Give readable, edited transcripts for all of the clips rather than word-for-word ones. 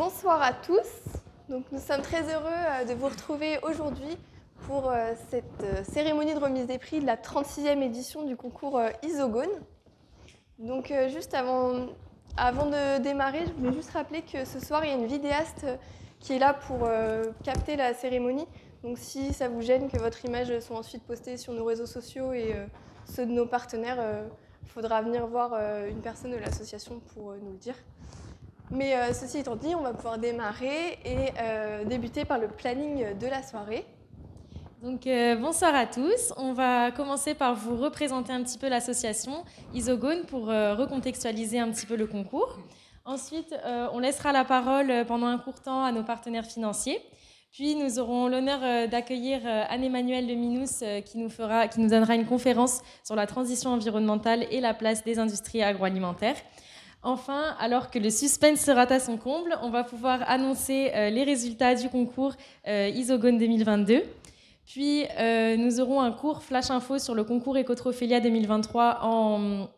Bonsoir à tous. Donc, nous sommes très heureux de vous retrouver aujourd'hui pour cette cérémonie de remise des prix de la 36e édition du concours Isogone. Donc, juste avant de démarrer, je voulais juste rappeler que ce soir, il y a une vidéaste qui est là pour capter la cérémonie. Donc, si ça vous gêne que votre image soit ensuite postée sur nos réseaux sociaux et ceux de nos partenaires, il faudra venir voir une personne de l'association pour nous le dire. Mais ceci étant dit, on va pouvoir démarrer et débuter par le planning de la soirée. Donc bonsoir à tous. On va commencer par vous représenter un petit peu l'association Isogone pour recontextualiser un petit peu le concours. Ensuite, on laissera la parole pendant un court temps à nos partenaires financiers. Puis nous aurons l'honneur d'accueillir Anne-Emmanuelle Leminous qui nous donnera une conférence sur la transition environnementale et la place des industries agroalimentaires. Enfin, alors que le suspense sera à son comble, on va pouvoir annoncer les résultats du concours Isogone 2022. Puis, nous aurons un court flash info sur le concours Ecotrophelia 2023 en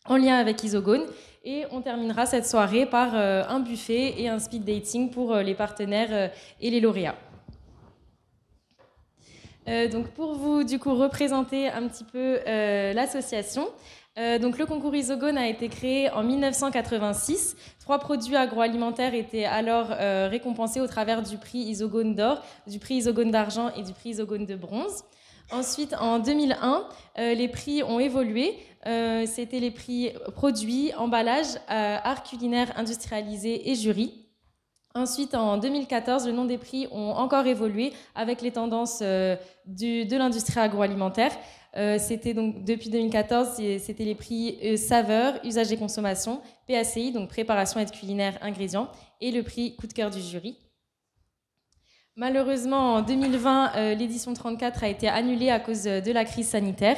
lien avec Isogone. Et on terminera cette soirée par un buffet et un speed dating pour les partenaires et les lauréats. Donc, pour vous, du coup, représenter un petit peu l'association, donc le concours Isogone a été créé en 1986. 3 produits agroalimentaires étaient alors récompensés au travers du prix Isogone d'or, du prix Isogone d'argent et du prix Isogone de bronze. Ensuite, en 2001, les prix ont évolué. C'était les prix produits, emballage, art culinaire industrialisé et jury. Ensuite, en 2014, le nom des prix ont encore évolué avec les tendances de l'industrie agroalimentaire. C'était donc depuis 2014, c'était les prix saveur, usage et consommation, PACI, donc préparation, aide culinaire, ingrédients, et le prix coup de cœur du jury. Malheureusement, en 2020, l'édition 34 a été annulée à cause de la crise sanitaire.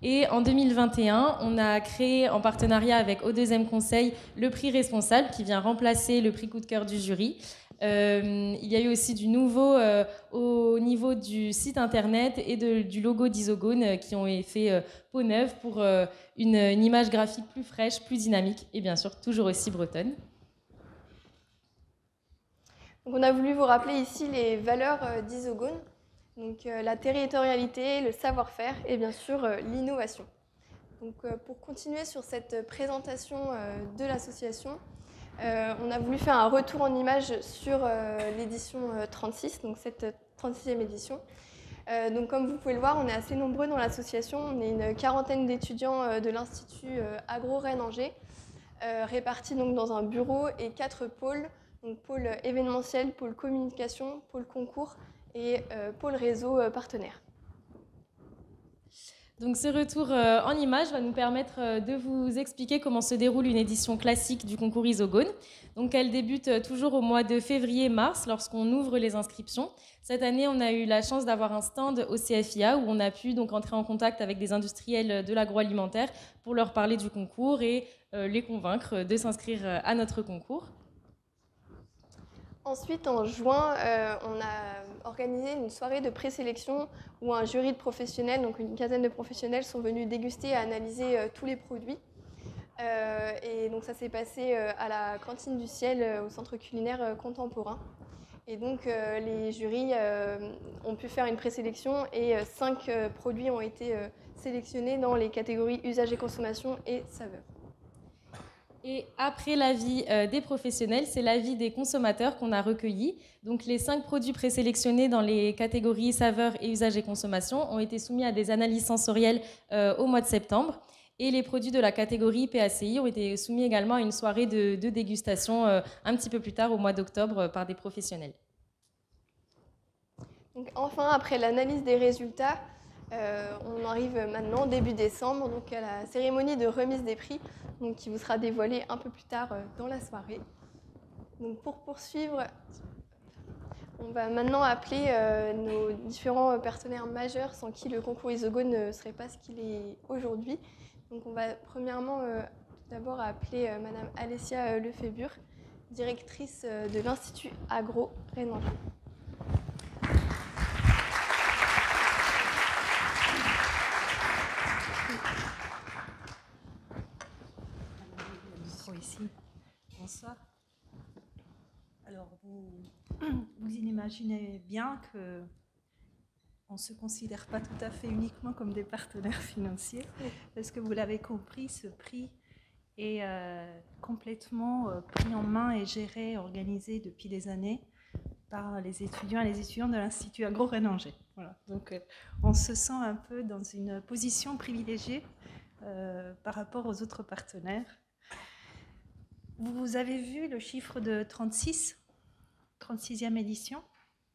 Et en 2021, on a créé en partenariat avec O2M Conseil le prix responsable qui vient remplacer le prix coup de cœur du jury. Il y a eu aussi du nouveau au niveau du site internet et du logo d'Isogone qui ont fait peau neuve pour une image graphique plus fraîche, plus dynamique et bien sûr toujours aussi bretonne. Donc, on a voulu vous rappeler ici les valeurs d'Isogone. Donc, la territorialité, le savoir-faire et bien sûr l'innovation. Donc, pour continuer sur cette présentation de l'association, on a voulu faire un retour en images sur l'édition 36, donc cette 36e édition. Donc, comme vous pouvez le voir, on est assez nombreux dans l'association. On est une quarantaine d'étudiants de l'Institut Agro-Rennes-Angers, répartis donc dans un bureau et 4 pôles. Donc, pôle événementiel, pôle communication, pôle concours et pôle réseau partenaire. Donc ce retour en images va nous permettre de vous expliquer comment se déroule une édition classique du concours Isogone. Donc elle débute toujours au mois de février-mars lorsqu'on ouvre les inscriptions. Cette année, on a eu la chance d'avoir un stand au CFIA où on a pu donc entrer en contact avec des industriels de l'agroalimentaire pour leur parler du concours et les convaincre de s'inscrire à notre concours. Ensuite, en juin, on a organisé une soirée de présélection où un jury de professionnels, donc une quinzaine de professionnels, sont venus déguster et analyser tous les produits. Et donc ça s'est passé à la Cantine du Ciel au Centre culinaire contemporain. Et donc les jurys ont pu faire une présélection et 5 produits ont été sélectionnés dans les catégories usage et consommation et saveur. Et après l'avis des professionnels, c'est l'avis des consommateurs qu'on a recueilli. Donc les 5 produits présélectionnés dans les catégories saveurs et usage et consommation ont été soumis à des analyses sensorielles au mois de septembre. Et les produits de la catégorie PACI ont été soumis également à une soirée de dégustation un petit peu plus tard au mois d'octobre par des professionnels. Donc, enfin, après l'analyse des résultats, on arrive maintenant début décembre donc à la cérémonie de remise des prix donc, qui vous sera dévoilée un peu plus tard dans la soirée. Donc, pour poursuivre, on va maintenant appeler nos différents partenaires majeurs sans qui le concours Isogone ne serait pas ce qu'il est aujourd'hui. Donc on va premièrement tout d'abord appeler Madame Alessia Lefébure, directrice de l'Institut Agro Rennes-Angers. Ici. Bonsoir. Alors, vous imaginez bien qu'on ne se considère pas tout à fait uniquement comme des partenaires financiers, parce que vous l'avez compris, ce prix est complètement pris en main et géré, organisé depuis des années par les étudiants et les étudiantes de l'Institut Agro-Rhénan-Angers. Voilà. Donc, on se sent un peu dans une position privilégiée par rapport aux autres partenaires. Vous avez vu le chiffre de 36e édition.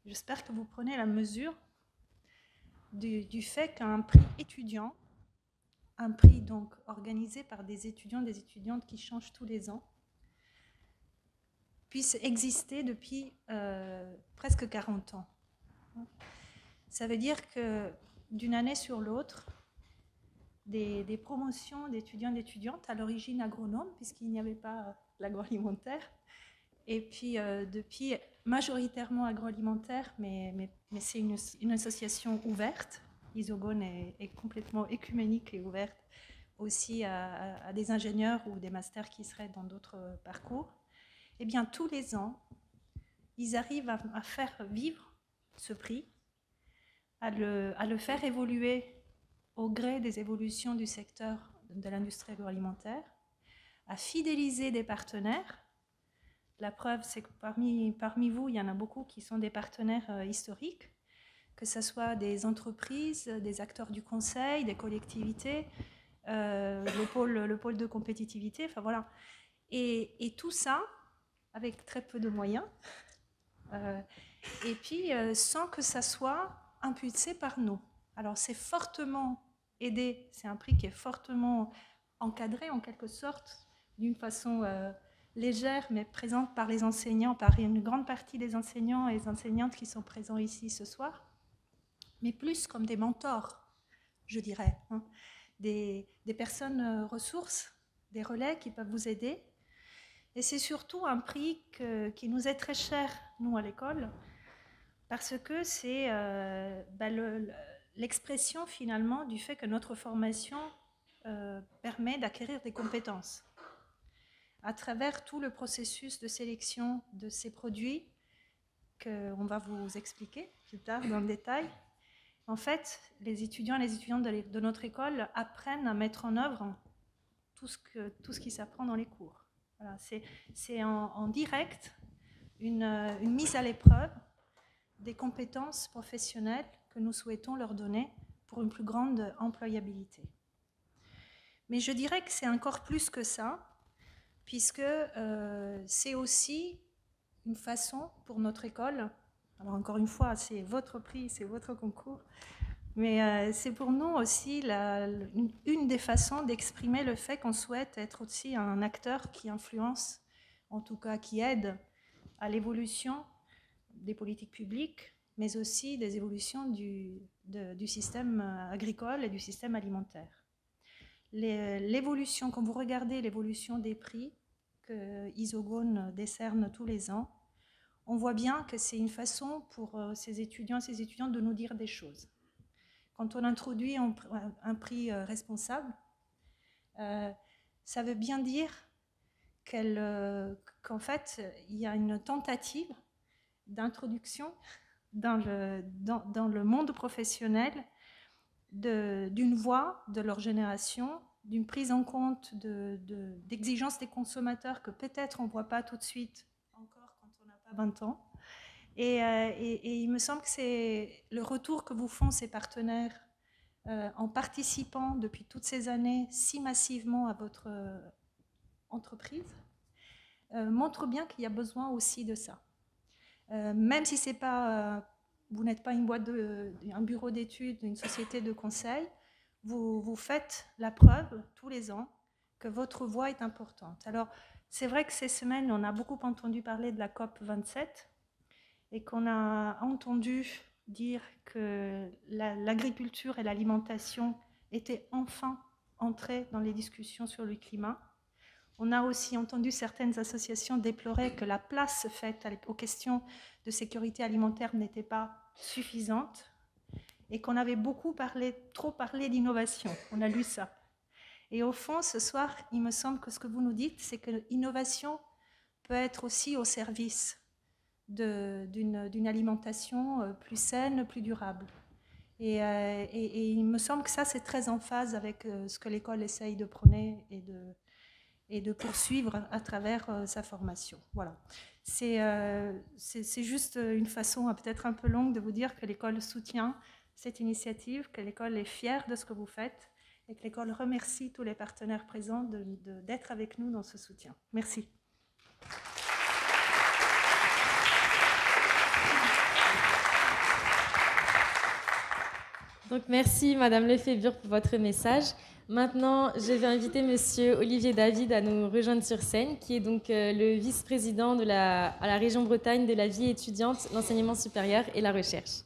J'espère que vous prenez la mesure du fait qu'un prix étudiant, un prix donc organisé par des étudiants, des étudiantes qui changent tous les ans, puisse exister depuis presque 40 ans. Ça veut dire que d'une année sur l'autre, des promotions d'étudiants et d'étudiantes, à l'origine agronomes, puisqu'il n'y avait pas l'agroalimentaire, et puis depuis majoritairement agroalimentaire, mais c'est une association ouverte. Isogone est complètement écuménique et ouverte aussi à des ingénieurs ou des masters qui seraient dans d'autres parcours. Eh bien, tous les ans, ils arrivent à faire vivre ce prix, à le faire évoluer au gré des évolutions du secteur de l'industrie agroalimentaire, à fidéliser des partenaires. La preuve, c'est que parmi vous, il y en a beaucoup qui sont des partenaires historiques, que ce soit des entreprises, des acteurs du conseil, des collectivités, le pôle de compétitivité, enfin voilà. Et tout ça, avec très peu de moyens, et puis sans que ça soit impulsé par nous. Alors c'est fortement aidé, c'est un prix qui est fortement encadré en quelque sorte, d'une façon légère mais présente par les enseignants, par une grande partie des enseignants et des enseignantes qui sont présents ici ce soir, mais plus comme des mentors, je dirais, hein. Des personnes ressources, des relais qui peuvent vous aider. Et c'est surtout un prix qui nous est très cher, nous, à l'école, parce que c'est l'expression finalement du fait que notre formation permet d'acquérir des compétences. À travers tout le processus de sélection de ces produits, qu'on va vous expliquer plus tard dans le détail, en fait, les étudiants et les étudiantes de notre école apprennent à mettre en œuvre tout ce qui s'apprend dans les cours. Voilà, c'est en direct une mise à l'épreuve des compétences professionnelles que nous souhaitons leur donner pour une plus grande employabilité. Mais je dirais que c'est encore plus que ça, puisque c'est aussi une façon pour notre école, alors encore une fois, c'est votre prix, c'est votre concours, mais c'est pour nous aussi une des façons d'exprimer le fait qu'on souhaite être aussi un acteur qui influence, en tout cas qui aide à l'évolution des politiques publiques, mais aussi des évolutions du système agricole et du système alimentaire. L'évolution, quand vous regardez l'évolution des prix que Isogone décerne tous les ans, on voit bien que c'est une façon pour ces étudiants et ces étudiantes de nous dire des choses. Quand on introduit un prix responsable, ça veut bien dire qu'en fait, il y a une tentative d'introduction dans le monde professionnel d'une voix de leur génération, d'une prise en compte d'exigences des consommateurs que peut-être on ne voit pas tout de suite, encore quand on n'a pas 20 ans. Et il me semble que c'est le retour que vous font ces partenaires en participant depuis toutes ces années si massivement à votre entreprise, montre bien qu'il y a besoin aussi de ça. Même si c'est pas, vous n'êtes pas une boîte un bureau d'études, une société de conseil, vous faites la preuve tous les ans que votre voix est importante. Alors, c'est vrai que ces semaines, on a beaucoup entendu parler de la COP 27 et qu'on a entendu dire que l'agriculture et l'alimentation étaient enfin entrées dans les discussions sur le climat. On a aussi entendu certaines associations déplorer que la place faite aux questions de sécurité alimentaire n'était pas suffisante et qu'on avait trop parlé d'innovation. On a lu ça. Et au fond, ce soir, il me semble que ce que vous nous dites, c'est que l'innovation peut être aussi au service d'une alimentation plus saine, plus durable. Et il me semble que ça, c'est très en phase avec ce que l'école essaye de prôner et de poursuivre à travers sa formation. Voilà. C'est juste une façon peut-être un peu longue de vous dire que l'école soutient cette initiative, que l'école est fière de ce que vous faites et que l'école remercie tous les partenaires présents d'être avec nous dans ce soutien. Merci. Donc merci Madame Lefébure pour votre message. Maintenant, je vais inviter Monsieur Olivier David à nous rejoindre sur scène, qui est donc le vice-président à la région Bretagne de la vie étudiante, l'enseignement supérieur et la recherche.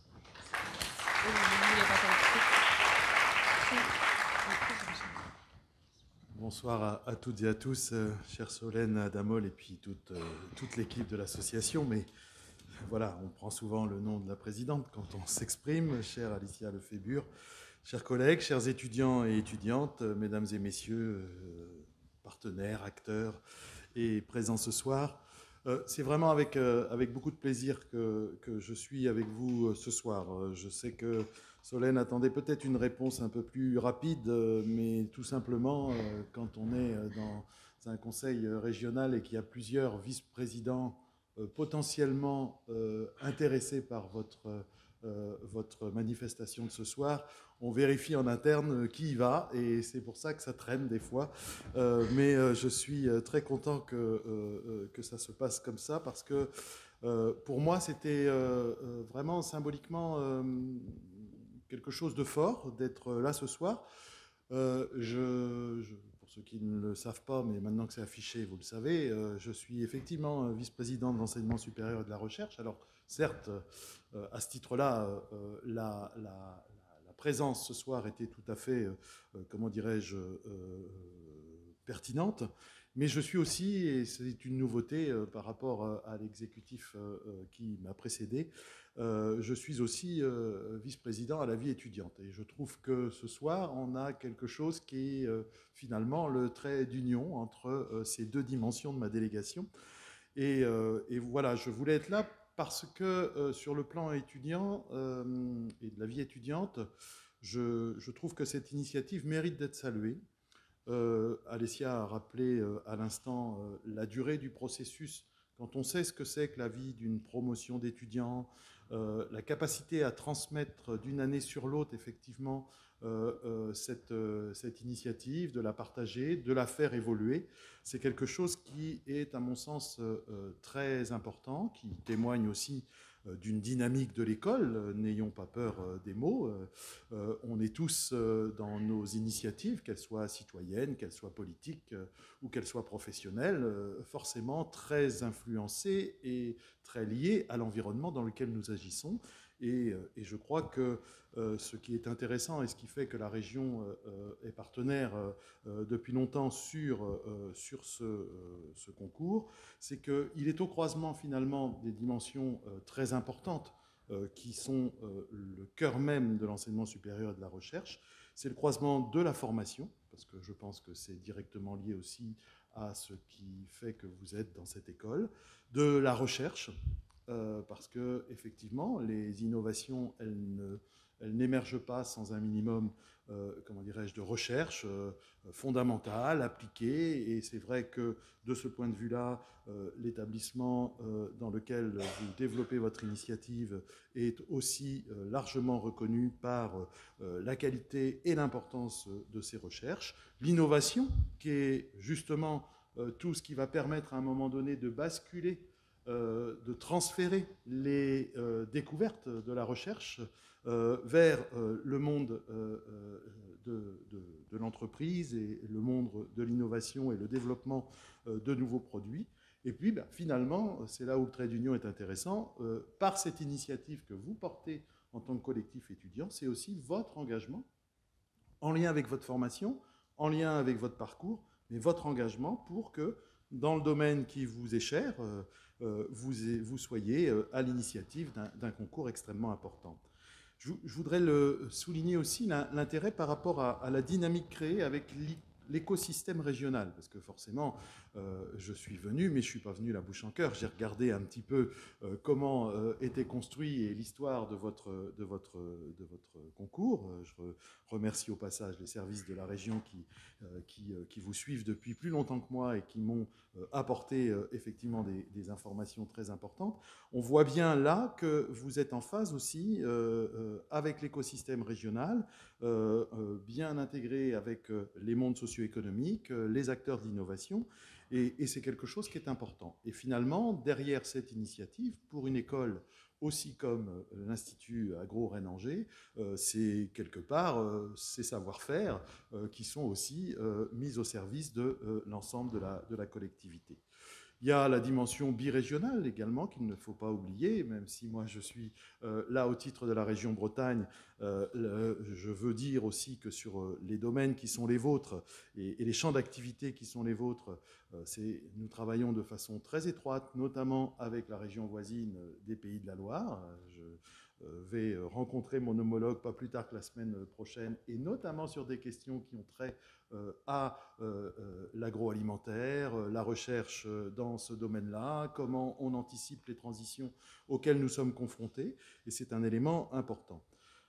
Bonsoir à toutes et à tous, chère Solène Adamol et puis toute l'équipe de l'association. Mais voilà, on prend souvent le nom de la présidente quand on s'exprime. Chère Alicia Lefébure, chers collègues, chers étudiants et étudiantes, mesdames et messieurs, partenaires, acteurs et présents ce soir. C'est vraiment avec beaucoup de plaisir que je suis avec vous ce soir. Je sais que Solène attendait peut-être une réponse un peu plus rapide, mais tout simplement, quand on est dans un conseil régional et qu'il y a plusieurs vice-présidents potentiellement intéressés par votre manifestation de ce soir, on vérifie en interne qui y va, et c'est pour ça que ça traîne des fois. Mais je suis très content que ça se passe comme ça, parce que pour moi, c'était vraiment symboliquement quelque chose de fort d'être là ce soir. Pour ceux qui ne le savent pas, mais maintenant que c'est affiché, vous le savez, je suis effectivement vice-président de l'enseignement supérieur et de la recherche. Alors, certes, à ce titre-là, la présence ce soir était tout à fait, comment dirais-je, pertinente. Mais je suis aussi, et c'est une nouveauté par rapport à l'exécutif qui m'a précédé, je suis aussi vice-président à la vie étudiante. Et je trouve que ce soir, on a quelque chose qui est finalement le trait d'union entre ces deux dimensions de ma délégation. Et voilà, je voulais être là parce que sur le plan étudiant et de la vie étudiante, je trouve que cette initiative mérite d'être saluée. Alessia a rappelé à l'instant la durée du processus. Quand on sait ce que c'est que la vie d'une promotion d'étudiants, la capacité à transmettre d'une année sur l'autre, effectivement, cette initiative, de la partager, de la faire évoluer, c'est quelque chose qui est, à mon sens, très important, qui témoigne aussi d'une dynamique de l'école. N'ayons pas peur des mots. On est tous dans nos initiatives, qu'elles soient citoyennes, qu'elles soient politiques ou qu'elles soient professionnelles, forcément très influencées et très liées à l'environnement dans lequel nous agissons. Et je crois que ce qui est intéressant et ce qui fait que la région est partenaire depuis longtemps sur ce concours, c'est qu'il est au croisement finalement des dimensions très importantes qui sont le cœur même de l'enseignement supérieur et de la recherche. C'est le croisement de la formation, parce que je pense que c'est directement lié aussi à ce qui fait que vous êtes dans cette école, de la recherche, parce que effectivement, les innovations, elles n'émergent pas sans un minimum, comment dirais-je, de recherche fondamentale, appliquée. Et c'est vrai que de ce point de vue-là, l'établissement dans lequel vous développez votre initiative est aussi largement reconnu par la qualité et l'importance de ces recherches. L'innovation, qui est justement tout ce qui va permettre à un moment donné de basculer, de transférer les découvertes de la recherche vers le monde de l'entreprise et le monde de l'innovation et le développement de nouveaux produits. Et puis, finalement, c'est là où le trait d'union est intéressant, par cette initiative que vous portez en tant que collectif étudiant, c'est aussi votre engagement, en lien avec votre formation, en lien avec votre parcours, mais votre engagement pour que, dans le domaine qui vous est cher, vous soyez à l'initiative d'un concours extrêmement important. Je voudrais souligner aussi l'intérêt par rapport à la dynamique créée avec l'écosystème régional, parce que forcément, je suis venu, mais je ne suis pas venu la bouche en cœur. J'ai regardé un petit peu comment était construit et l'histoire de votre concours. Je remercie au passage les services de la région qui vous suivent depuis plus longtemps que moi et qui m'ont apporté effectivement des informations très importantes. On voit bien là que vous êtes en phase aussi avec l'écosystème régional, bien intégré avec les mondes socio-économiques, les acteurs de l'innovation, et c'est quelque chose qui est important. Et finalement, derrière cette initiative, pour une école aussi comme l'Institut Agro-Rennes-Angers, c'est quelque part ces savoir-faire qui sont aussi mis au service de l'ensemble de la collectivité. Il y a la dimension birégionale également qu'il ne faut pas oublier, même si moi je suis là au titre de la région Bretagne, je veux dire aussi que sur les domaines qui sont les vôtres et les champs d'activité qui sont les vôtres, nous travaillons de façon très étroite, notamment avec la région voisine des Pays de la Loire. Je vais rencontrer mon homologue pas plus tard que la semaine prochaine, et notamment sur des questions qui ont trait à l'agroalimentaire, la recherche dans ce domaine-là, comment on anticipe les transitions auxquelles nous sommes confrontés, et c'est un élément important.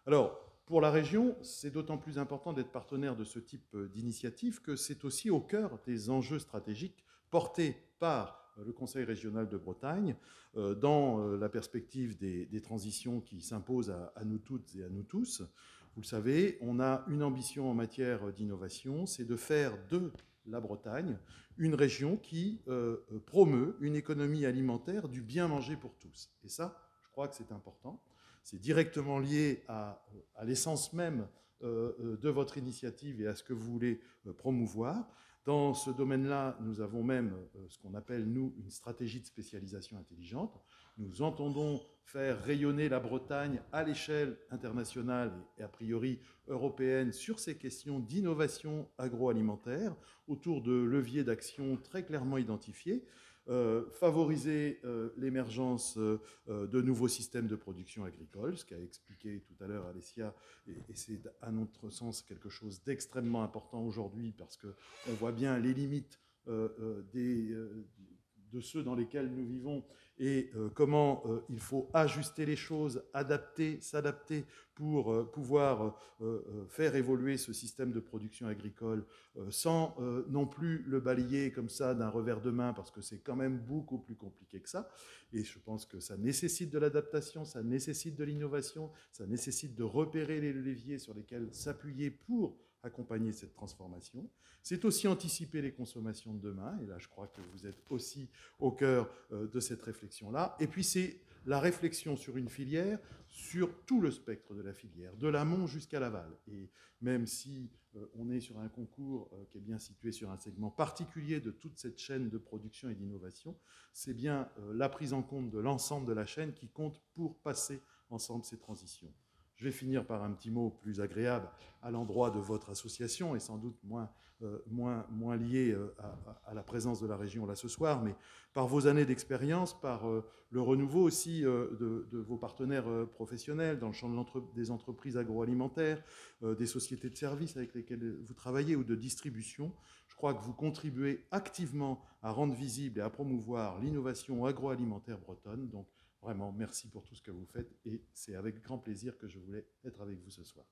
Alors, pour la région, c'est d'autant plus important d'être partenaire de ce type d'initiative que c'est aussi au cœur des enjeux stratégiques portés par le Conseil régional de Bretagne, dans la perspective des transitions qui s'imposent à nous toutes et à nous tous. Vous le savez, on a une ambition en matière d'innovation, c'est de faire de la Bretagne une région qui promeut une économie alimentaire du bien manger pour tous. Et ça, je crois que c'est important. C'est directement lié à l'essence même de votre initiative et à ce que vous voulez promouvoir. Dans ce domaine-là, nous avons même ce qu'on appelle, nous, une stratégie de spécialisation intelligente. Nous entendons faire rayonner la Bretagne à l'échelle internationale et a priori européenne sur ces questions d'innovation agroalimentaire autour de leviers d'action très clairement identifiés. Favoriser l'émergence de nouveaux systèmes de production agricole, ce qu'a expliqué tout à l'heure Alessia, et c'est à notre sens quelque chose d'extrêmement important aujourd'hui parce qu'on voit bien les limites de ceux dans lesquels nous vivons et comment il faut ajuster les choses, adapter, s'adapter pour pouvoir faire évoluer ce système de production agricole sans non plus le balayer comme ça d'un revers de main parce que c'est quand même beaucoup plus compliqué que ça. Et je pense que ça nécessite de l'adaptation, ça nécessite de l'innovation, ça nécessite de repérer les leviers sur lesquels s'appuyer pour accompagner cette transformation. C'est aussi anticiper les consommations de demain, et là je crois que vous êtes aussi au cœur de cette réflexion-là. Et puis c'est la réflexion sur une filière, sur tout le spectre de la filière, de l'amont jusqu'à l'aval. Et même si on est sur un concours qui est bien situé sur un segment particulier de toute cette chaîne de production et d'innovation, c'est bien la prise en compte de l'ensemble de la chaîne qui compte pour passer ensemble ces transitions. Je vais finir par un petit mot plus agréable à l'endroit de votre association et sans doute moins lié à la présence de la région là ce soir, mais par vos années d'expérience, par le renouveau aussi de vos partenaires professionnels dans le champ des entreprises agroalimentaires, des sociétés de services avec lesquelles vous travaillez ou de distribution. Je crois que vous contribuez activement à rendre visible et à promouvoir l'innovation agroalimentaire bretonne. Donc, vraiment, merci pour tout ce que vous faites et c'est avec grand plaisir que je voulais être avec vous ce soir.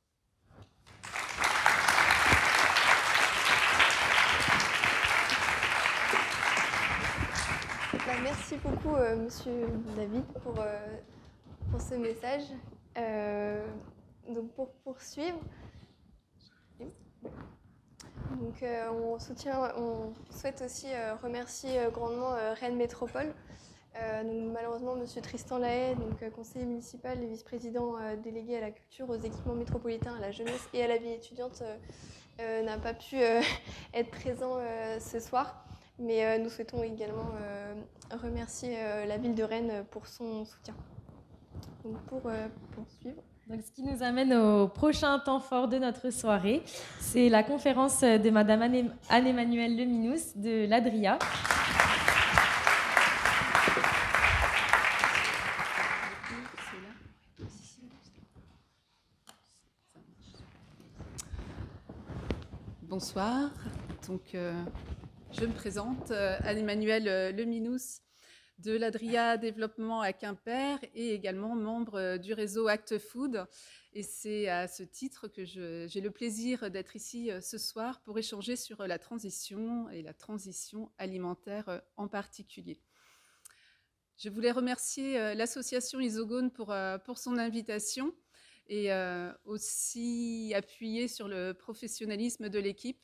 Merci beaucoup, Monsieur David, pour ce message. Donc, pour poursuivre, donc, on souhaite aussi remercier grandement Rennes Métropole. Donc, malheureusement, M. Tristan Lahaye, donc, conseiller municipal et vice-président délégué à la culture, aux équipements métropolitains, à la jeunesse et à la vie étudiante, n'a pas pu être présent ce soir. Mais nous souhaitons également remercier la ville de Rennes pour son soutien. Donc, pour poursuivre. Donc, ce qui nous amène au prochain temps fort de notre soirée, c'est la conférence de Madame Anne-Emmanuelle Leminous de l'Adria. Bonsoir. Donc, je me présente, Anne-Emmanuelle Leminous de l'Adria Développement à Quimper et également membre du réseau Act Food. Et c'est à ce titre que j'ai le plaisir d'être ici ce soir pour échanger sur la transition et la transition alimentaire en particulier. Je voulais remercier l'association Isogone pour son invitation et aussi appuyer sur le professionnalisme de l'équipe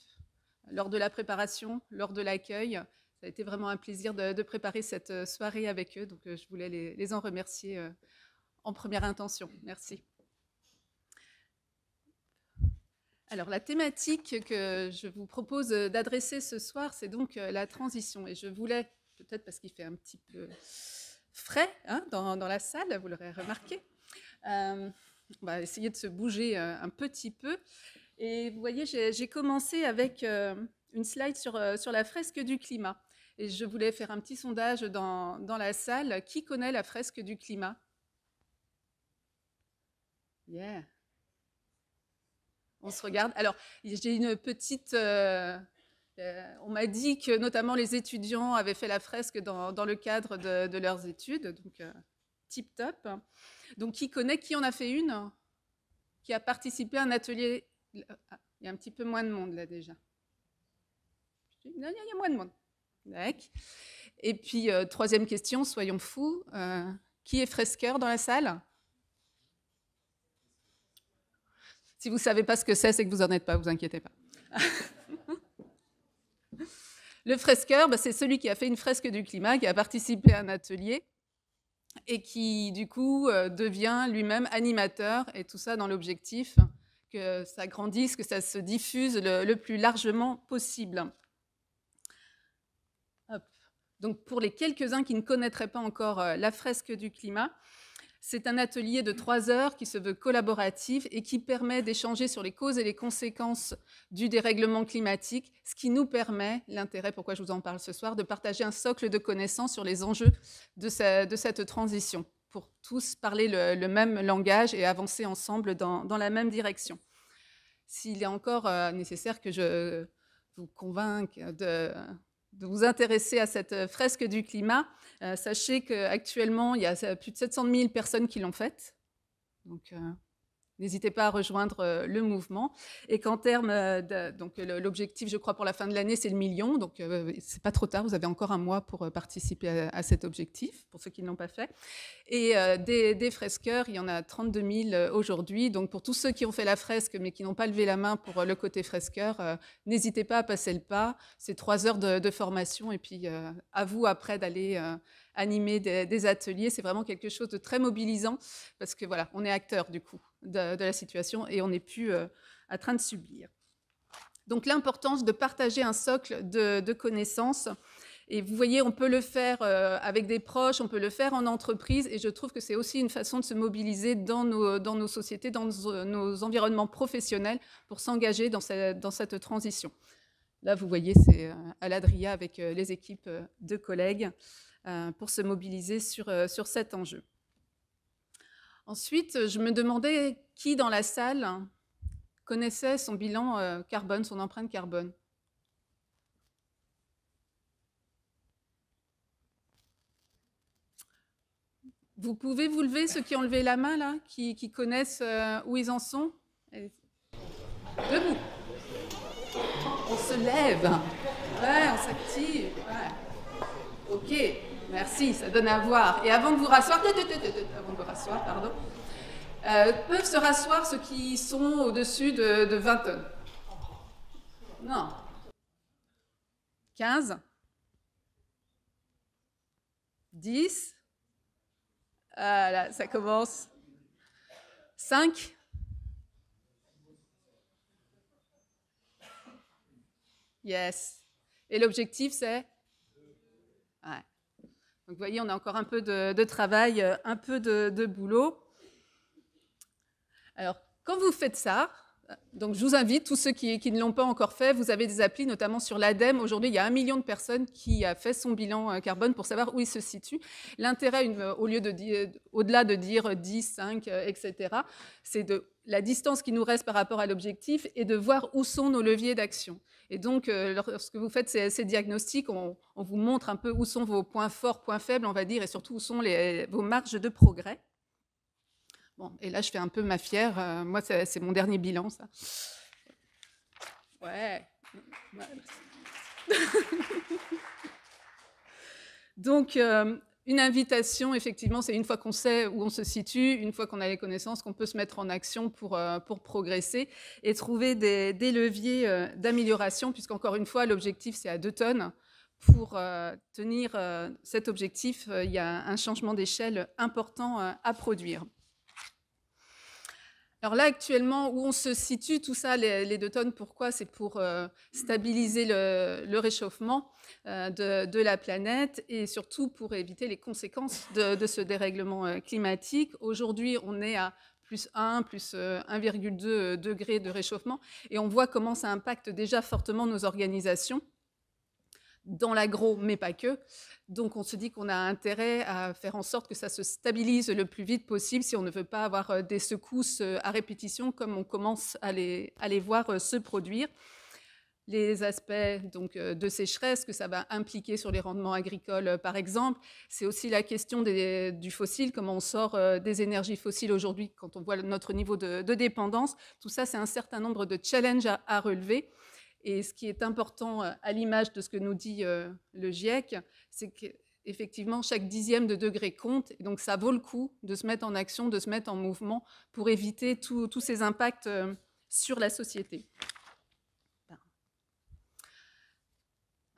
lors de la préparation, lors de l'accueil. Ça a été vraiment un plaisir de préparer cette soirée avec eux, donc je voulais les en remercier en première intention. Merci. Alors, la thématique que je vous propose d'adresser ce soir, c'est donc la transition. Et je voulais, peut-être parce qu'il fait un petit peu frais dans la salle, vous l'aurez remarqué, on va essayer de se bouger un petit peu. Et vous voyez, j'ai commencé avec une slide sur la fresque du climat. Et je voulais faire un petit sondage dans la salle. Qui connaît la fresque du climat? Yeah. On se regarde. Alors, j'ai une petite... on m'a dit que notamment les étudiants avaient fait la fresque dans le cadre de leurs études. Donc, tip top. Donc, qui connaît? Qui en a fait une? Qui a participé à un atelier? Il y a un petit peu moins de monde là déjà. Il y a moins de monde. D'accord. Et puis, troisième question, soyons fous. Qui est fresqueur dans la salle? Si vous ne savez pas ce que c'est que vous n'en êtes pas, vous inquiétez pas. Le fresqueur, c'est celui qui a fait une fresque du climat, qui a participé à un atelier et qui, du coup, devient lui-même animateur, et tout ça dans l'objectif que ça grandisse, que ça se diffuse le plus largement possible. Hop. Donc, pour les quelques-uns qui ne connaîtraient pas encore la fresque du climat, c'est un atelier de 3 heures qui se veut collaboratif et qui permet d'échanger sur les causes et les conséquences du dérèglement climatique, ce qui nous permet, l'intérêt pourquoi je vous en parle ce soir, de partager un socle de connaissances sur les enjeux de cette transition, pour tous parler le même langage et avancer ensemble dans la même direction. S'il est encore nécessaire que je vous convainque de vous intéresser à cette fresque du climat, sachez qu'actuellement, il y a plus de 700 000 personnes qui l'ont faite. Donc, n'hésitez pas à rejoindre le mouvement. Et qu'en termes donc l'objectif, je crois, pour la fin de l'année, c'est le 1 million. Donc, c'est pas trop tard. Vous avez encore un mois pour participer à cet objectif, pour ceux qui ne l'ont pas fait. Et des fresqueurs, il y en a 32 000 aujourd'hui. Donc, pour tous ceux qui ont fait la fresque, mais qui n'ont pas levé la main pour le côté fresqueur, n'hésitez pas à passer le pas. C'est 3 heures de formation. Et puis, à vous, après, d'aller animer des ateliers. C'est vraiment quelque chose de très mobilisant parce que, voilà, on est acteur, du coup, de la situation et on n'est plus en train de subir. Donc, l'importance de partager un socle de connaissances. Et vous voyez, on peut le faire avec des proches, on peut le faire en entreprise, et je trouve que c'est aussi une façon de se mobiliser dans nos sociétés, dans nos environnements professionnels pour s'engager dans cette transition. Là, vous voyez, c'est à l'Adria avec les équipes de collègues pour se mobiliser sur cet enjeu. Ensuite, je me demandais qui dans la salle connaissait son bilan carbone, son empreinte carbone. Vous pouvez vous lever, ceux qui ont levé la main, là, qui connaissent où ils en sont? Debout. On se lève. Ouais, on s'active. Ouais. OK, merci, ça donne à voir. Et avant de vous rasseoir, pardon, peuvent se rasseoir ceux qui sont au-dessus de 20 tonnes. Non. 15. 10. Ah là, ça commence. 5. Yes. Et l'objectif, c'est? Ouais. Donc, vous voyez, on a encore un peu de travail, un peu de boulot. Alors, quand vous faites ça, Donc, je vous invite, tous ceux qui ne l'ont pas encore fait, vous avez des applis, notamment sur l'ADEME. Aujourd'hui, il y a 1 million de personnes qui a fait son bilan carbone pour savoir où il se situe. L'intérêt, au-delà de dire 10, 5, etc., c'est de la distance qui nous reste par rapport à l'objectif et de voir où sont nos leviers d'action. Et donc, lorsque vous faites ces diagnostics, on vous montre un peu où sont vos points forts, points faibles, on va dire, et surtout où sont vos marges de progrès. Bon, et là, je fais un peu ma fière. Moi, c'est mon dernier bilan, ça. Ouais. Donc, une invitation, effectivement, c'est une fois qu'on sait où on se situe, une fois qu'on a les connaissances, qu'on peut se mettre en action pour progresser et trouver des leviers d'amélioration, puisqu'encore une fois, l'objectif, c'est à 2 tonnes. Pour tenir cet objectif, il y a un changement d'échelle important à produire. Alors là, actuellement, où on se situe, tout ça, les 2 tonnes, pourquoi? C'est pour stabiliser le réchauffement de la planète et surtout pour éviter les conséquences de ce dérèglement climatique. Aujourd'hui, on est à plus 1, plus 1,2 degrés de réchauffement et on voit comment ça impacte déjà fortement nos organisations, dans l'agro, mais pas que. Donc, on se dit qu'on a intérêt à faire en sorte que ça se stabilise le plus vite possible si on ne veut pas avoir des secousses à répétition comme on commence à les voir se produire. Les aspects donc, de sécheresse que ça va impliquer sur les rendements agricoles, par exemple. C'est aussi la question du fossile, comment on sort des énergies fossiles aujourd'hui quand on voit notre niveau de dépendance. Tout ça, c'est un certain nombre de challenges à relever. Et ce qui est important à l'image de ce que nous dit le GIEC, c'est qu'effectivement, chaque 10e de degré compte. Et donc, ça vaut le coup de se mettre en action, de se mettre en mouvement pour éviter tous ces impacts sur la société.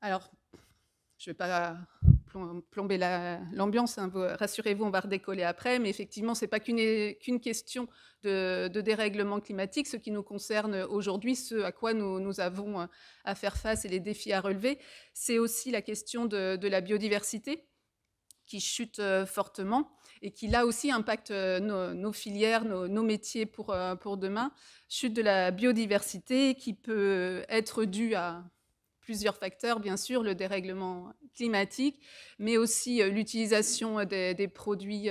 Alors, je ne vais pas plomber l'ambiance, hein, rassurez-vous, on va redécoller après, mais effectivement, ce n'est pas qu'une question de dérèglement climatique. Ce qui nous concerne aujourd'hui, ce à quoi nous avons à faire face et les défis à relever, c'est aussi la question de la biodiversité qui chute fortement et qui, là aussi, impacte nos filières, nos métiers pour demain. Chute de la biodiversité qui peut être due à plusieurs facteurs, bien sûr, le dérèglement climatique, mais aussi l'utilisation des produits,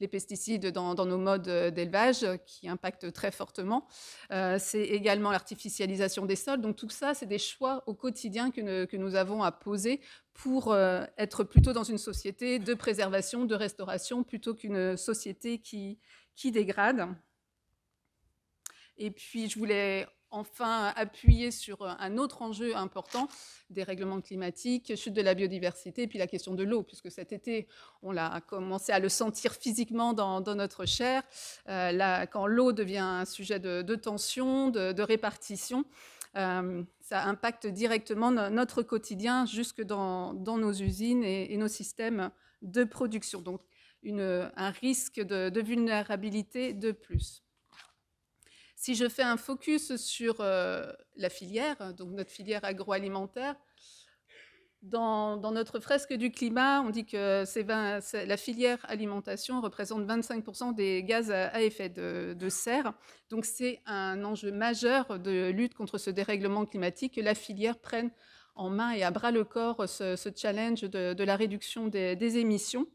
les pesticides dans nos modes d'élevage qui impactent très fortement. C'est également l'artificialisation des sols. Donc tout ça, c'est des choix au quotidien que nous avons à poser pour être plutôt dans une société de préservation, de restauration, plutôt qu'une société qui dégrade. Et puis, je voulais enfin appuyer sur un autre enjeu important, dérèglement climatique, chute de la biodiversité, et puis la question de l'eau, puisque cet été, on a commencé à le sentir physiquement dans notre chair. Quand l'eau devient un sujet de tension, de répartition, ça impacte directement notre quotidien jusque dans nos usines et nos systèmes de production. Donc, un risque de vulnérabilité de plus. Si je fais un focus sur la filière, donc notre filière agroalimentaire, dans notre fresque du climat, on dit que la filière alimentation représente 25% des gaz à effet de serre. Donc c'est un enjeu majeur de lutte contre ce dérèglement climatique, que la filière prenne en main et à bras le corps ce challenge de la réduction des émissions.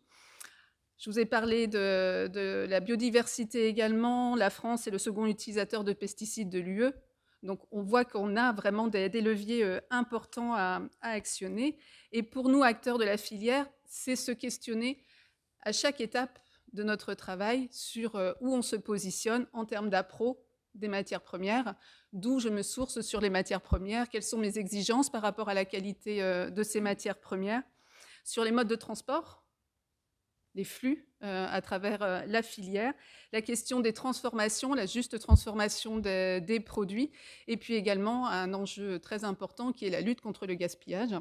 Je vous ai parlé de la biodiversité également. La France est le second utilisateur de pesticides de l'UE. Donc, on voit qu'on a vraiment des leviers importants à actionner. Et pour nous, acteurs de la filière, c'est se questionner à chaque étape de notre travail sur où on se positionne en termes d'appro des matières premières, d'où je me source sur les matières premières, quelles sont mes exigences par rapport à la qualité de ces matières premières, sur les modes de transport, les flux à travers la filière, la question des transformations, la juste transformation des produits, et puis également un enjeu très important qui est la lutte contre le gaspillage,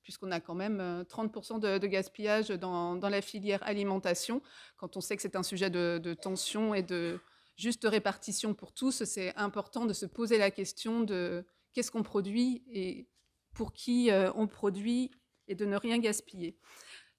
puisqu'on a quand même 30% de gaspillage dans la filière alimentation. Quand on sait que c'est un sujet de tension et de juste répartition pour tous, c'est important de se poser la question de qu'est-ce qu'on produit et pour qui on produit et de ne rien gaspiller.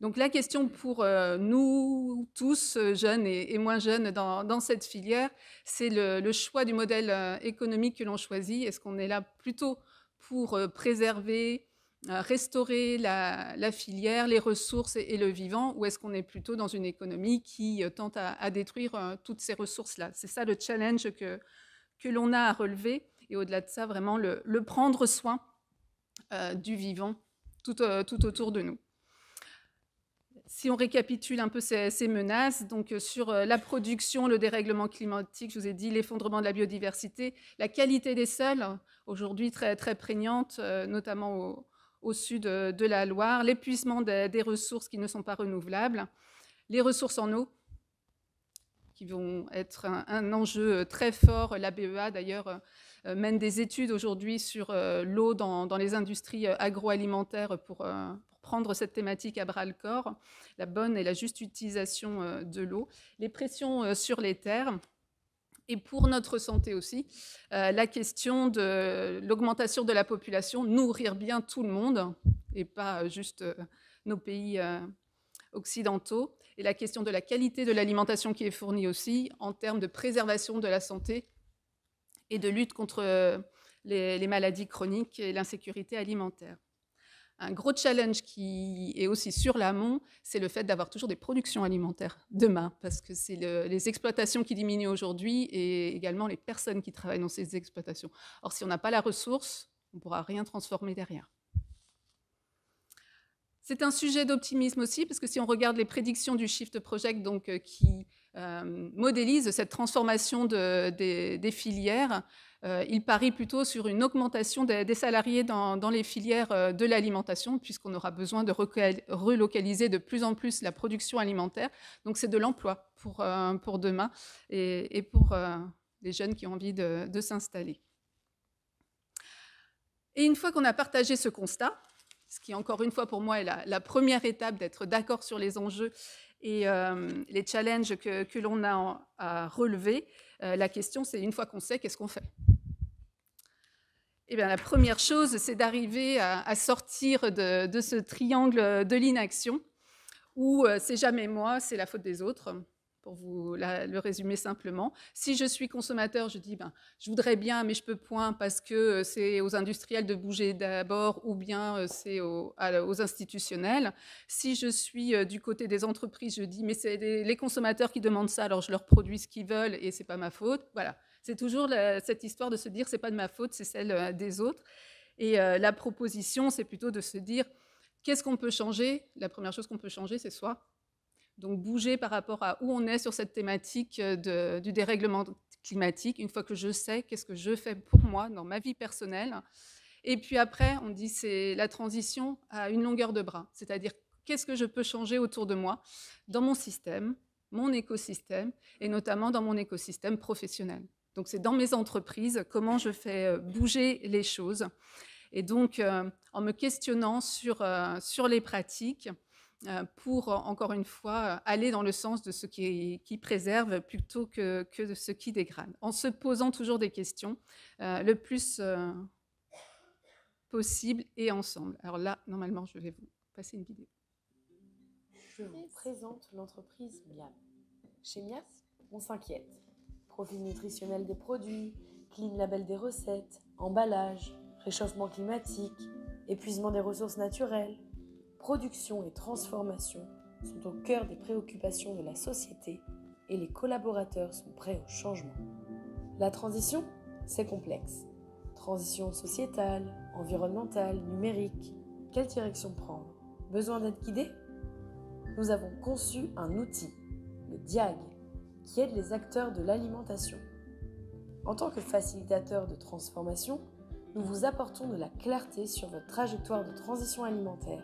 Donc la question pour nous tous, jeunes et moins jeunes dans cette filière, c'est le choix du modèle économique que l'on choisit. Est-ce qu'on est là plutôt pour préserver, restaurer la filière, les ressources et le vivant, ou est-ce qu'on est plutôt dans une économie qui tente à détruire toutes ces ressources-là? C'est ça le challenge que l'on a à relever. Et au-delà de ça, vraiment le prendre soin du vivant tout autour de nous. Si on récapitule un peu ces menaces, donc sur la production, le dérèglement climatique, je vous ai dit l'effondrement de la biodiversité, la qualité des sols, aujourd'hui très, très prégnante, notamment au sud de la Loire, l'épuisement des ressources qui ne sont pas renouvelables, les ressources en eau, qui vont être un enjeu très fort. La BEA, d'ailleurs, mène des études aujourd'hui sur l'eau dans les industries agroalimentaires pour prendre cette thématique à bras-le-corps, la bonne et la juste utilisation de l'eau, les pressions sur les terres, et pour notre santé aussi, la question de l'augmentation de la population, nourrir bien tout le monde, et pas juste nos pays occidentaux, et la question de la qualité de l'alimentation qui est fournie aussi, en termes de préservation de la santé et de lutte contre les maladies chroniques et l'insécurité alimentaire. Un gros challenge qui est aussi sur l'amont, c'est le fait d'avoir toujours des productions alimentaires demain, parce que c'est les exploitations qui diminuent aujourd'hui et également les personnes qui travaillent dans ces exploitations. Or, si on n'a pas la ressource, on ne pourra rien transformer derrière. C'est un sujet d'optimisme aussi, parce que si on regarde les prédictions du Shift Project, donc, qui modélise cette transformation des filières, il parie plutôt sur une augmentation des salariés dans les filières de l'alimentation, puisqu'on aura besoin de relocaliser de plus en plus la production alimentaire. Donc c'est de l'emploi pour demain et pour les jeunes qui ont envie de s'installer. Et une fois qu'on a partagé ce constat, ce qui encore une fois pour moi est la première étape d'être d'accord sur les enjeux et les challenges que l'on a à relever, la question c'est une fois qu'on sait, qu'est-ce qu'on fait? Eh bien, la première chose, c'est d'arriver à sortir de ce triangle de l'inaction où c'est jamais moi, c'est la faute des autres, pour vous le résumer simplement. Si je suis consommateur, je dis je voudrais bien, mais je peux point parce que c'est aux industriels de bouger d'abord ou bien c'est aux institutionnels. Si je suis du côté des entreprises, je dis mais c'est les consommateurs qui demandent ça, alors je leur produis ce qu'ils veulent et c'est pas ma faute. Voilà. C'est toujours cette histoire de se dire c'est pas de ma faute, c'est celle des autres. Et la proposition, c'est plutôt de se dire qu'est-ce qu'on peut changer? La première chose qu'on peut changer, c'est soi. Donc bouger par rapport à où on est sur cette thématique du dérèglement climatique. Une fois que je sais qu'est-ce que je fais pour moi dans ma vie personnelle. Et puis après, on dit c'est la transition à une longueur de bras. C'est-à-dire qu'est-ce que je peux changer autour de moi dans mon système, mon écosystème, et notamment dans mon écosystème professionnel. Donc, c'est dans mes entreprises, comment je fais bouger les choses. Et donc, en me questionnant sur les pratiques pour, encore une fois, aller dans le sens de ce qui préserve plutôt que de ce qui dégrade. En se posant toujours des questions le plus possible et ensemble. Alors là, normalement, je vais vous passer une vidéo. Je vous présente l'entreprise Miam. Chez Miam, on s'inquiète. Profil nutritionnel des produits, clean label des recettes, emballage, réchauffement climatique, épuisement des ressources naturelles. Production et transformation sont au cœur des préoccupations de la société et les collaborateurs sont prêts au changement. La transition, c'est complexe. Transition sociétale, environnementale, numérique. Quelle direction prendre? Besoin d'être guidé? Nous avons conçu un outil, le DIAG, qui aide les acteurs de l'alimentation. En tant que facilitateur de transformation, nous vous apportons de la clarté sur votre trajectoire de transition alimentaire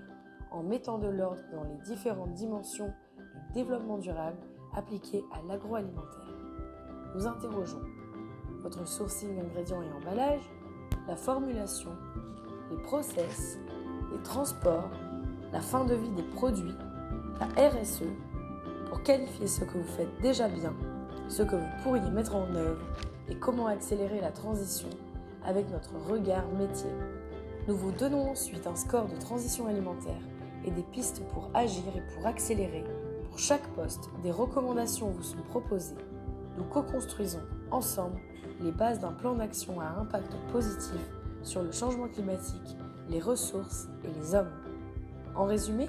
en mettant de l'ordre dans les différentes dimensions du développement durable appliquées à l'agroalimentaire. Nous interrogeons votre sourcing ingrédients et emballages, la formulation, les process, les transports, la fin de vie des produits, la RSE, pour qualifier ce que vous faites déjà bien, ce que vous pourriez mettre en œuvre et comment accélérer la transition avec notre regard métier. Nous vous donnons ensuite un score de transition alimentaire et des pistes pour agir et pour accélérer. Pour chaque poste, des recommandations vous sont proposées. Nous co-construisons ensemble les bases d'un plan d'action à impact positif sur le changement climatique, les ressources et les hommes. En résumé,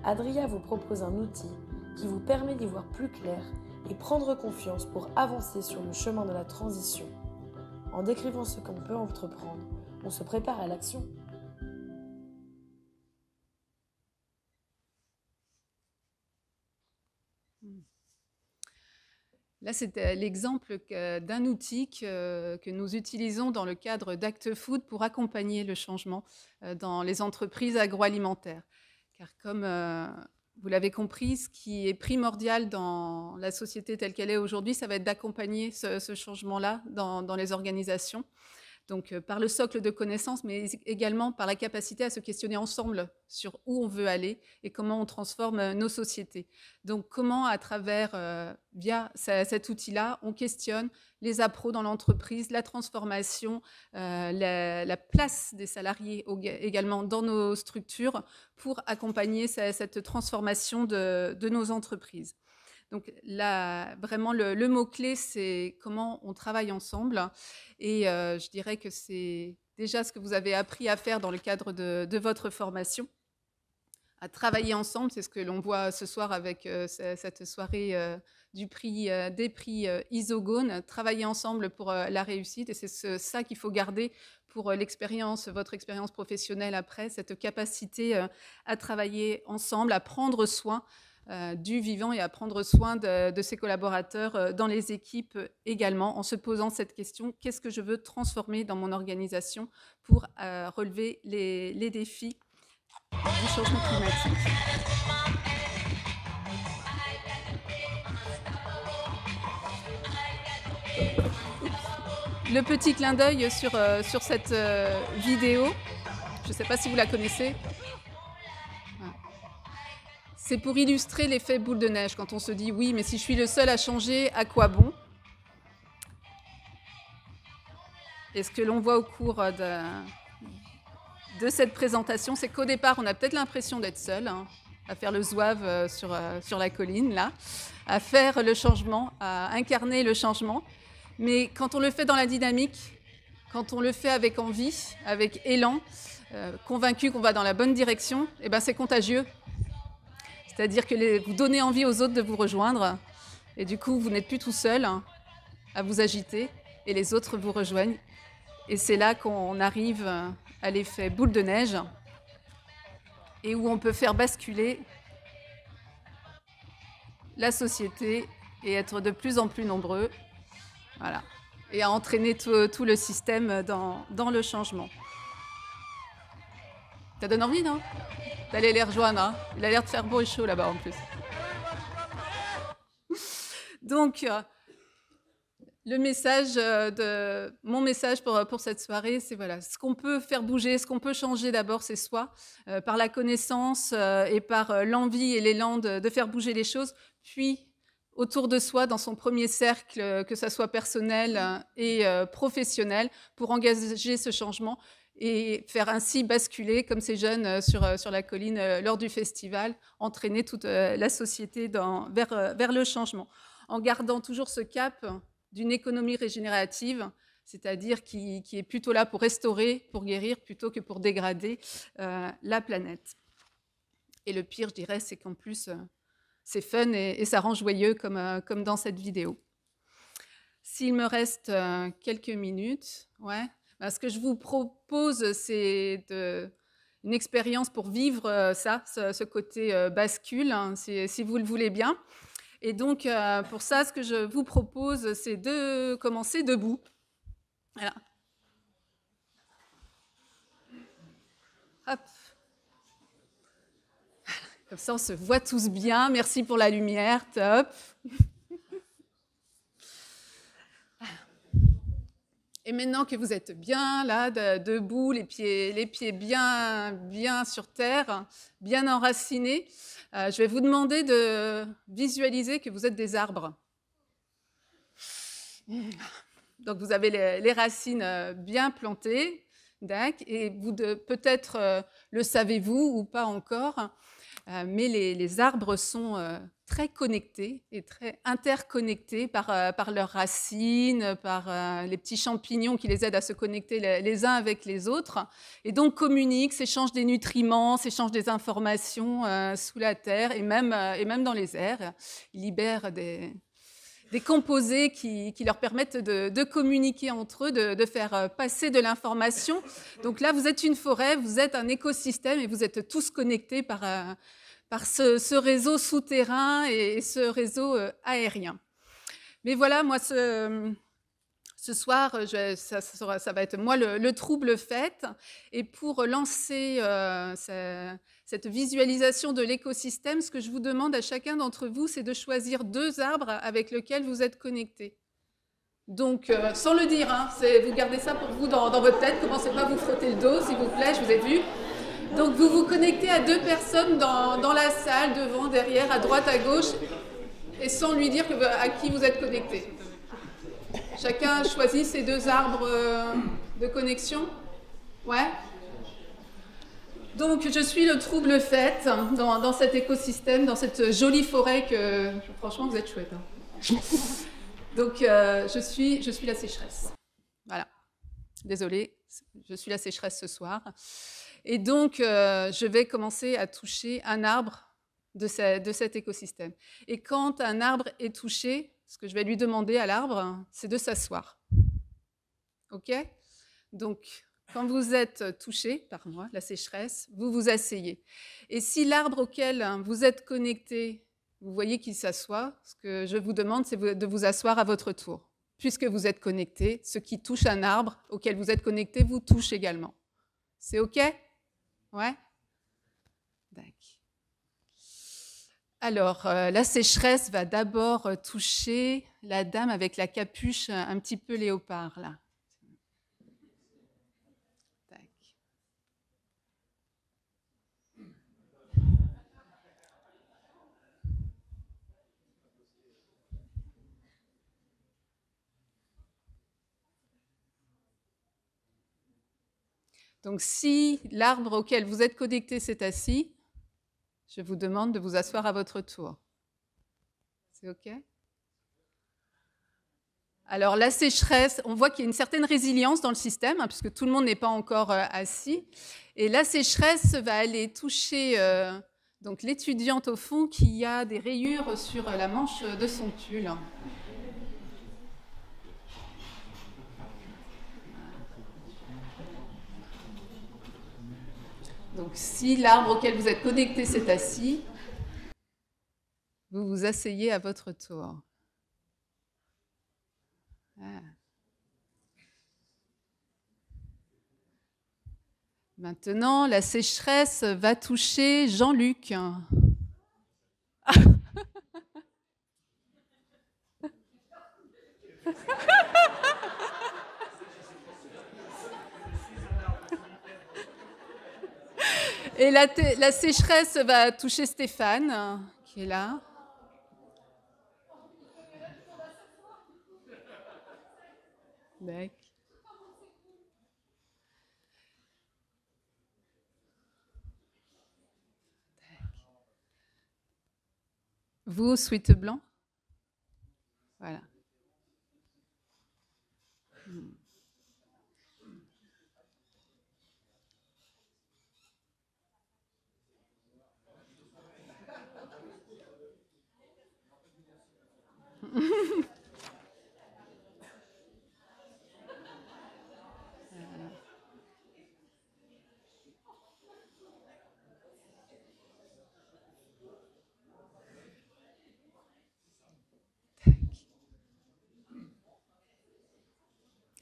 Adria vous propose un outil qui vous permet d'y voir plus clair et prendre confiance pour avancer sur le chemin de la transition. En décrivant ce qu'on peut entreprendre, on se prépare à l'action. Là, c'est l'exemple d'un outil que nous utilisons dans le cadre d'Act Food pour accompagner le changement dans les entreprises agroalimentaires. Car comme vous l'avez compris, ce qui est primordial dans la société telle qu'elle est aujourd'hui, ça va être d'accompagner ce changement-là dans les organisations. Donc, par le socle de connaissances, mais également par la capacité à se questionner ensemble sur où on veut aller et comment on transforme nos sociétés. Donc, comment, à travers, via cet outil-là, on questionne les appros dans l'entreprise, la transformation, la place des salariés également dans nos structures pour accompagner cette transformation de nos entreprises. Donc là, vraiment, le mot-clé, c'est comment on travaille ensemble. Et je dirais que c'est déjà ce que vous avez appris à faire dans le cadre de votre formation, à travailler ensemble. C'est ce que l'on voit ce soir avec cette soirée des prix Isogone, travailler ensemble pour la réussite. Et c'est ça qu'il faut garder pour l'expérience, votre expérience professionnelle après, cette capacité à travailler ensemble, à prendre soin du vivant et à prendre soin de ses collaborateurs dans les équipes également, en se posant cette question: qu'est-ce que je veux transformer dans mon organisation pour relever les défis du changement climatique? Le petit clin d'œil sur cette vidéo, je ne sais pas si vous la connaissez. C'est pour illustrer l'effet boule de neige, quand on se dit « oui, mais si je suis le seul à changer, à quoi bon ?» Et ce que l'on voit au cours de cette présentation, c'est qu'au départ, on a peut-être l'impression d'être seul, à faire le zouave sur la colline, là, à faire le changement, à incarner le changement. Mais quand on le fait dans la dynamique, quand on le fait avec envie, avec élan, convaincu qu'on va dans la bonne direction, eh ben c'est contagieux. C'est-à-dire que vous donnez envie aux autres de vous rejoindre et du coup, vous n'êtes plus tout seul à vous agiter et les autres vous rejoignent. Et c'est là qu'on arrive à l'effet boule de neige et où on peut faire basculer la société et être de plus en plus nombreux, voilà, et à entraîner tout le système dans le changement. Ça donne envie, non ? D'aller les rejoindre, hein. Il a l'air de faire beau et chaud là-bas en plus. Donc, mon message pour cette soirée, c'est voilà, ce qu'on peut faire bouger, ce qu'on peut changer d'abord, c'est soi, par la connaissance et par l'envie et l'élan de faire bouger les choses, puis autour de soi, dans son premier cercle, que ça soit personnel et professionnel, pour engager ce changement et faire ainsi basculer, comme ces jeunes sur la colline lors du festival, entraîner toute la société vers le changement, en gardant toujours ce cap d'une économie régénérative, c'est-à-dire qui est plutôt là pour restaurer, pour guérir, plutôt que pour dégrader la planète. Et le pire, je dirais, c'est qu'en plus, c'est fun et ça rend joyeux, comme dans cette vidéo. S'il me reste quelques minutes, ouais. Ce que je vous propose, c'est une expérience pour vivre ce côté bascule, hein, si vous le voulez bien. Et donc, pour ça, ce que je vous propose, c'est de commencer debout. Voilà. Hop. Comme ça, on se voit tous bien. Merci pour la lumière, top. Et maintenant que vous êtes bien là, debout, les pieds bien sur terre, bien enracinés, je vais vous demander de visualiser que vous êtes des arbres. Donc vous avez les racines bien plantées, Et vous peut-être le savez-vous ou pas encore, mais les arbres sont très connectés et très interconnectés par leurs racines, par les petits champignons qui les aident à se connecter les uns avec les autres, et donc communiquent, s'échangent des nutriments, s'échangent des informations sous la terre et même dans les airs. Ils libèrent des composés qui leur permettent de communiquer entre eux, de faire passer de l'information. Donc là, vous êtes une forêt, vous êtes un écosystème et vous êtes tous connectés par ce réseau souterrain et ce réseau aérien. Mais voilà, moi, ce soir, ça va être moi le trouble fête. Et pour lancer cette visualisation de l'écosystème, ce que je vous demande à chacun d'entre vous, c'est de choisir 2 arbres avec lesquels vous êtes connectés. Donc, sans le dire, hein, vous gardez ça pour vous dans votre tête, commencez pas à vous frotter le dos, s'il vous plaît, je vous ai vu. Donc, vous vous connectez à 2 personnes dans la salle, devant, derrière, à droite, à gauche, et sans lui dire à qui vous êtes connecté. Chacun choisit ses 2 arbres de connexion. Ouais. Donc, je suis le trouble fête dans cet écosystème, dans cette jolie forêt que, franchement, vous êtes chouette. Hein. Donc, je suis la sécheresse. Voilà. Désolée, je suis la sécheresse ce soir. Et donc, je vais commencer à toucher un arbre de cet écosystème. Et quand un arbre est touché, ce que je vais lui demander à l'arbre, c'est de s'asseoir. OK ? Donc, quand vous êtes touché par moi, la sécheresse, vous vous asseyez. Et si l'arbre auquel vous êtes connecté, vous voyez qu'il s'assoit, ce que je vous demande, c'est de vous asseoir à votre tour. Puisque vous êtes connecté, ce qui touche un arbre auquel vous êtes connecté vous touche également. C'est OK ? Ouais ? D'accord. Alors, la sécheresse va d'abord toucher la dame avec la capuche un petit peu léopard, là. Donc, si l'arbre auquel vous êtes connecté s'est assis, je vous demande de vous asseoir à votre tour. C'est OK ? Alors, la sécheresse, on voit qu'il y a une certaine résilience dans le système, hein, puisque tout le monde n'est pas encore assis. Et la sécheresse va aller toucher donc l'étudiante au fond qui a des rayures sur la manche de son tulle. Donc, si l'arbre auquel vous êtes connecté s'est assis, vous vous asseyez à votre tour. Ah. Maintenant, la sécheresse va toucher Jean-Luc. Et la sécheresse va toucher Stéphane, qui est là. D'accord. Vous, sweat blanc. Voilà.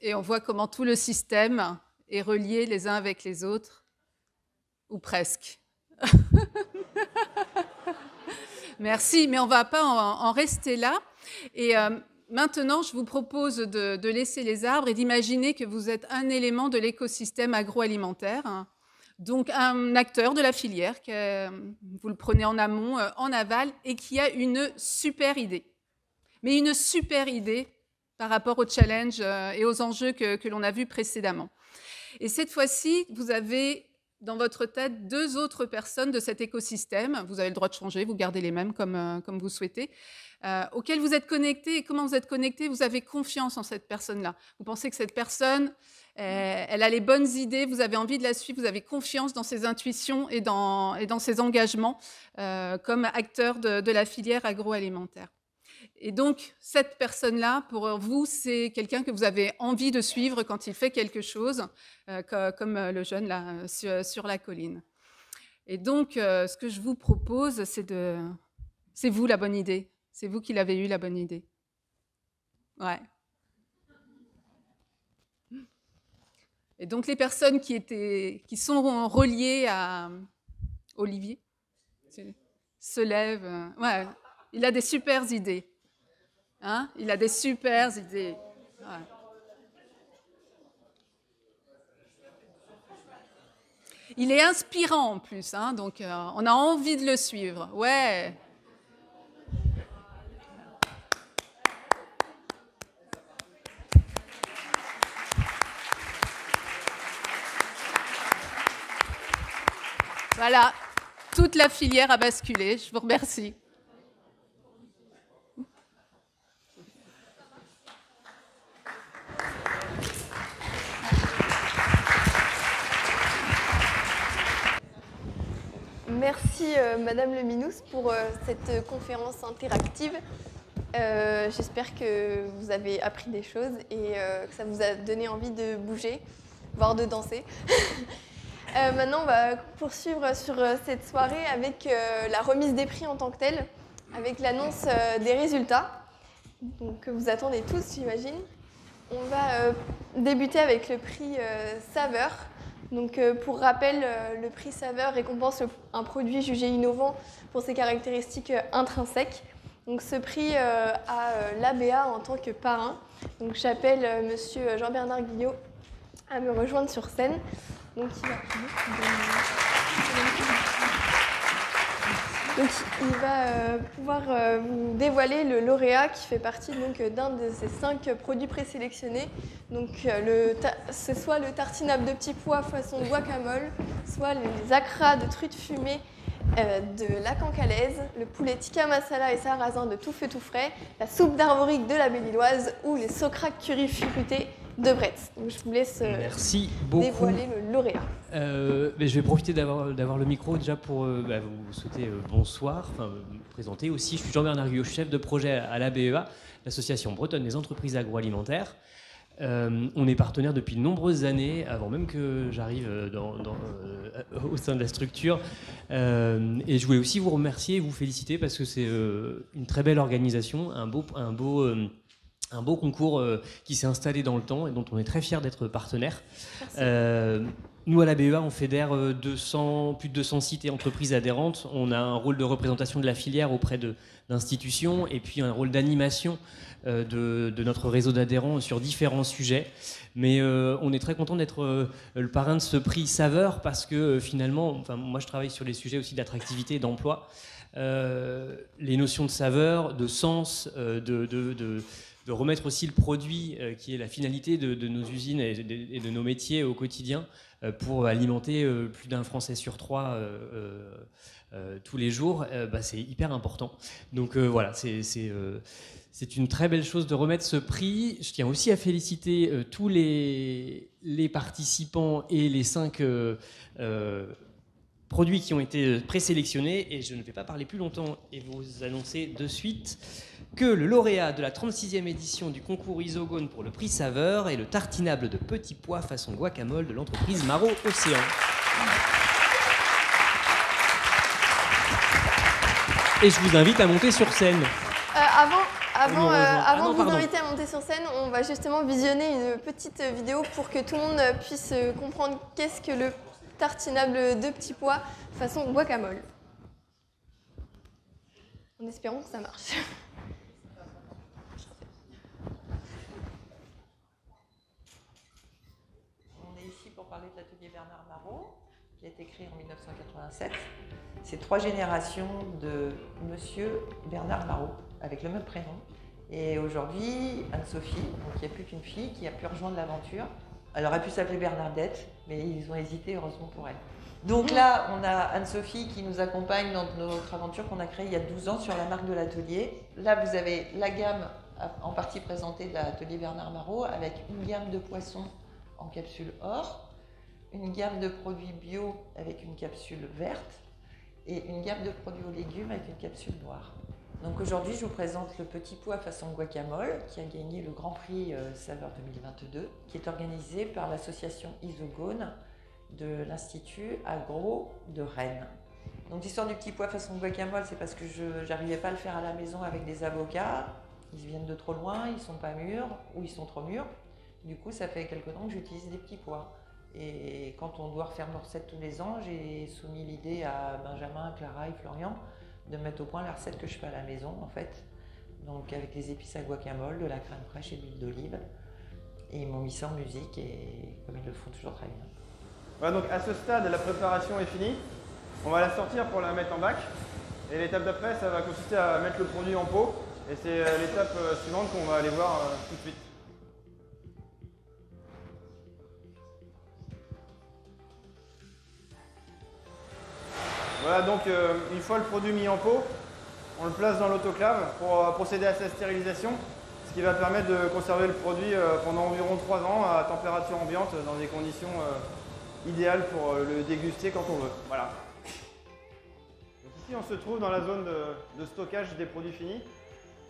Et on voit comment tout le système est relié les uns avec les autres, ou presque. Merci, mais on ne va pas en rester là. Et maintenant, je vous propose de laisser les arbres et d'imaginer que vous êtes un élément de l'écosystème agroalimentaire, hein. Donc un acteur de la filière, vous le prenez en amont, en aval, et qui a une super idée. Mais une super idée par rapport aux challenges et aux enjeux que l'on a vus précédemment. Et cette fois-ci, vous avez dans votre tête 2 autres personnes de cet écosystème. Vous avez le droit de changer, vous gardez les mêmes comme vous souhaitez, auxquelles vous êtes connecté. Et comment vous êtes connecté? Vous avez confiance en cette personne-là. Vous pensez que cette personne, elle a les bonnes idées, vous avez envie de la suivre, vous avez confiance dans ses intuitions et dans ses engagements comme acteur de la filière agroalimentaire. Et donc, cette personne-là, pour vous, c'est quelqu'un que vous avez envie de suivre quand il fait quelque chose, comme le jeune là, sur la colline. Et donc, ce que je vous propose, c'est vous la bonne idée. C'est vous qui l'avez eu, la bonne idée. Ouais. Et donc, les personnes qui sont reliées à Olivier se lèvent. Ouais, il a des super idées. Hein? Il a des super idées. Ouais. Il est inspirant en plus, hein, donc on a envie de le suivre. Ouais. Voilà, toute la filière a basculé. Je vous remercie. Merci Madame Leminous pour cette conférence interactive. J'espère que vous avez appris des choses et que ça vous a donné envie de bouger, voire de danser. Maintenant, on va poursuivre sur cette soirée avec la remise des prix en tant que telle, avec l'annonce des résultats, donc, que vous attendez tous, j'imagine. On va débuter avec le prix Saveur. Donc, pour rappel, le prix Saveur récompense un produit jugé innovant pour ses caractéristiques intrinsèques. Donc, ce prix a l'ABA en tant que parrain. Donc, j'appelle Monsieur Jean-Bernard Guillot à me rejoindre sur scène. Donc, il va pouvoir vous dévoiler le lauréat qui fait partie d'un de ces 5 produits présélectionnés. Donc, c'est soit le tartinable de petits pois façon guacamole, soit les acras de truite fumée de la cancalaise, le poulet tikka masala et sarrasin de tout feu tout frais, la soupe d'armorique de la Belle-Illoise ou les socraques curry fruité de Bretz. Donc, je vous laisse dévoiler le lauréat. Mais je vais profiter d'avoir le micro déjà pour vous souhaiter bonsoir, me présenter aussi. Je suis Jean-Bernard Guillot, chef de projet à l'ABEA, l'Association bretonne des entreprises agroalimentaires. On est partenaire depuis de nombreuses années, avant même que j'arrive au sein de la structure. Et je voulais aussi vous remercier et vous féliciter parce que c'est une très belle organisation, un beau concours qui s'est installé dans le temps et dont on est très fiers d'être partenaire. Nous, à l'ABEA, on fédère plus de 200 sites et entreprises adhérentes. On a un rôle de représentation de la filière auprès d'institutions et puis un rôle d'animation de notre réseau d'adhérents sur différents sujets. Mais on est très content d'être le parrain de ce prix Saveur parce que finalement, moi je travaille sur les sujets aussi d'attractivité et d'emploi. Les notions de saveur, de sens, de remettre aussi le produit qui est la finalité de nos usines et de nos métiers au quotidien pour alimenter plus d'un Français sur 3 tous les jours, c'est hyper important. Donc voilà, c'est une très belle chose de remettre ce prix. Je tiens aussi à féliciter tous les participants et les 5 produits qui ont été présélectionnés. Et je ne vais pas parler plus longtemps et vous annoncer de suite que le lauréat de la 36e édition du concours Isogone pour le prix Saveur est le tartinable de petits pois façon guacamole de l'entreprise Marot Océan. Et je vous invite à monter sur scène. Avant de vous inviter à monter sur scène, on va justement visionner une petite vidéo pour que tout le monde puisse comprendre qu'est-ce que le tartinable de petits pois façon guacamole. En espérant que ça marche. On est ici pour parler de l'atelier Bernard Marot, qui a été créé en 1987. C'est 3 générations de monsieur Bernard Marot, avec le même prénom. Et aujourd'hui, Anne-Sophie, donc il n'y a plus qu'une fille, qui a pu rejoindre l'aventure Elle aurait pu s'appeler Bernadette, mais ils ont hésité, heureusement pour elle. Donc là, on a Anne-Sophie qui nous accompagne dans notre aventure qu'on a créée il y a 12 ans sur la marque de l'atelier. Là, vous avez la gamme en partie présentée de l'atelier Bernard Marot avec une gamme de poissons en capsule or, une gamme de produits bio avec une capsule verte et une gamme de produits aux légumes avec une capsule noire. Donc aujourd'hui, je vous présente le petit pois façon guacamole qui a gagné le Grand Prix Saveur 2022, qui est organisé par l'association Isogone de l'Institut Agro de Rennes. Donc l'histoire du petit pois façon guacamole, c'est parce que je n'arrivais pas à le faire à la maison avec des avocats. Ils viennent de trop loin, ils ne sont pas mûrs ou ils sont trop mûrs. Du coup, ça fait quelques temps que j'utilise des petits pois. Et quand on doit refaire nos recettes tous les ans, j'ai soumis l'idée à Benjamin, Clara et Florian de mettre au point la recette que je fais à la maison en fait. Donc avec les épices à guacamole, de la crème fraîche et de l'huile d'olive. Et ils m'ont mis ça en musique et comme ils le font toujours très bien. Voilà, donc à ce stade, la préparation est finie. On va la sortir pour la mettre en bac. Et l'étape d'après, ça va consister à mettre le produit en pot. Et c'est l'étape suivante qu'on va aller voir tout de suite. Voilà, donc une fois le produit mis en pot, on le place dans l'autoclave pour procéder à sa stérilisation, ce qui va permettre de conserver le produit pendant environ 3 ans à température ambiante dans des conditions idéales pour le déguster quand on veut. Voilà. Donc ici, on se trouve dans la zone de stockage des produits finis.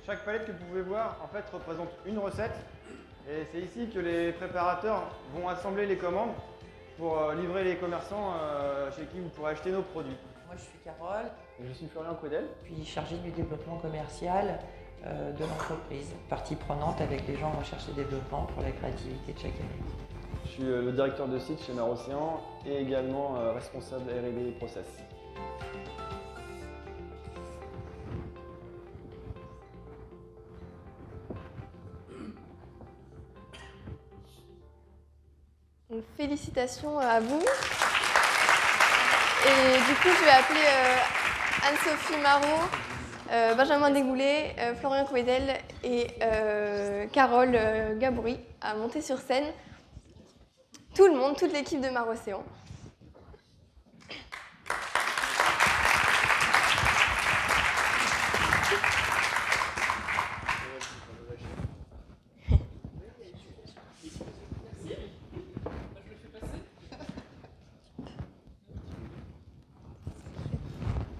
Chaque palette que vous pouvez voir en fait représente une recette et c'est ici que les préparateurs vont assembler les commandes pour livrer les commerçants chez qui vous pourrez acheter nos produits. Moi, je suis Carole. Je suis Florian Coudel. Puis chargée du développement commercial de l'entreprise. Partie prenante avec les gens en recherche et développement pour la créativité de chaque année. Je suis le directeur de site chez Marocéan et également responsable R&D Process. Donc, félicitations à vous. Et du coup, je vais appeler Anne-Sophie Marot, Benjamin Dégoulet, Florian Coudel et Carole Gaboury à monter sur scène. Tout le monde, toute l'équipe de Marocéan.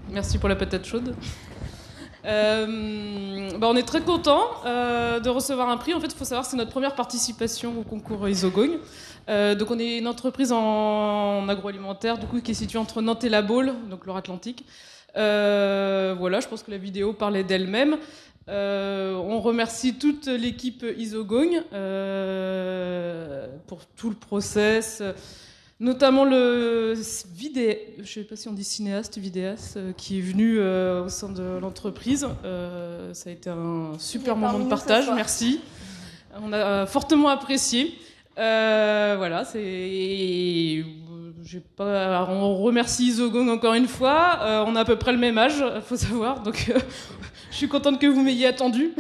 Merci pour la patate chaude. On est très content de recevoir un prix. En fait, il faut savoir que c'est notre première participation au concours Isogone. Donc, on est une entreprise en agroalimentaire, du coup, qui est située entre Nantes et La Baule, donc Loire-Atlantique. Voilà, je pense que la vidéo parlait d'elle-même. On remercie toute l'équipe Isogone pour tout le process. Notamment le vidéaste, je ne sais pas si on dit cinéaste, vidéaste, qui est venu au sein de l'entreprise. Ça a été un super moment de partage, merci. On a fortement apprécié. Voilà, on remercie Isogone encore une fois. On a à peu près le même âge, il faut savoir, donc je suis contente que vous m'ayez attendu.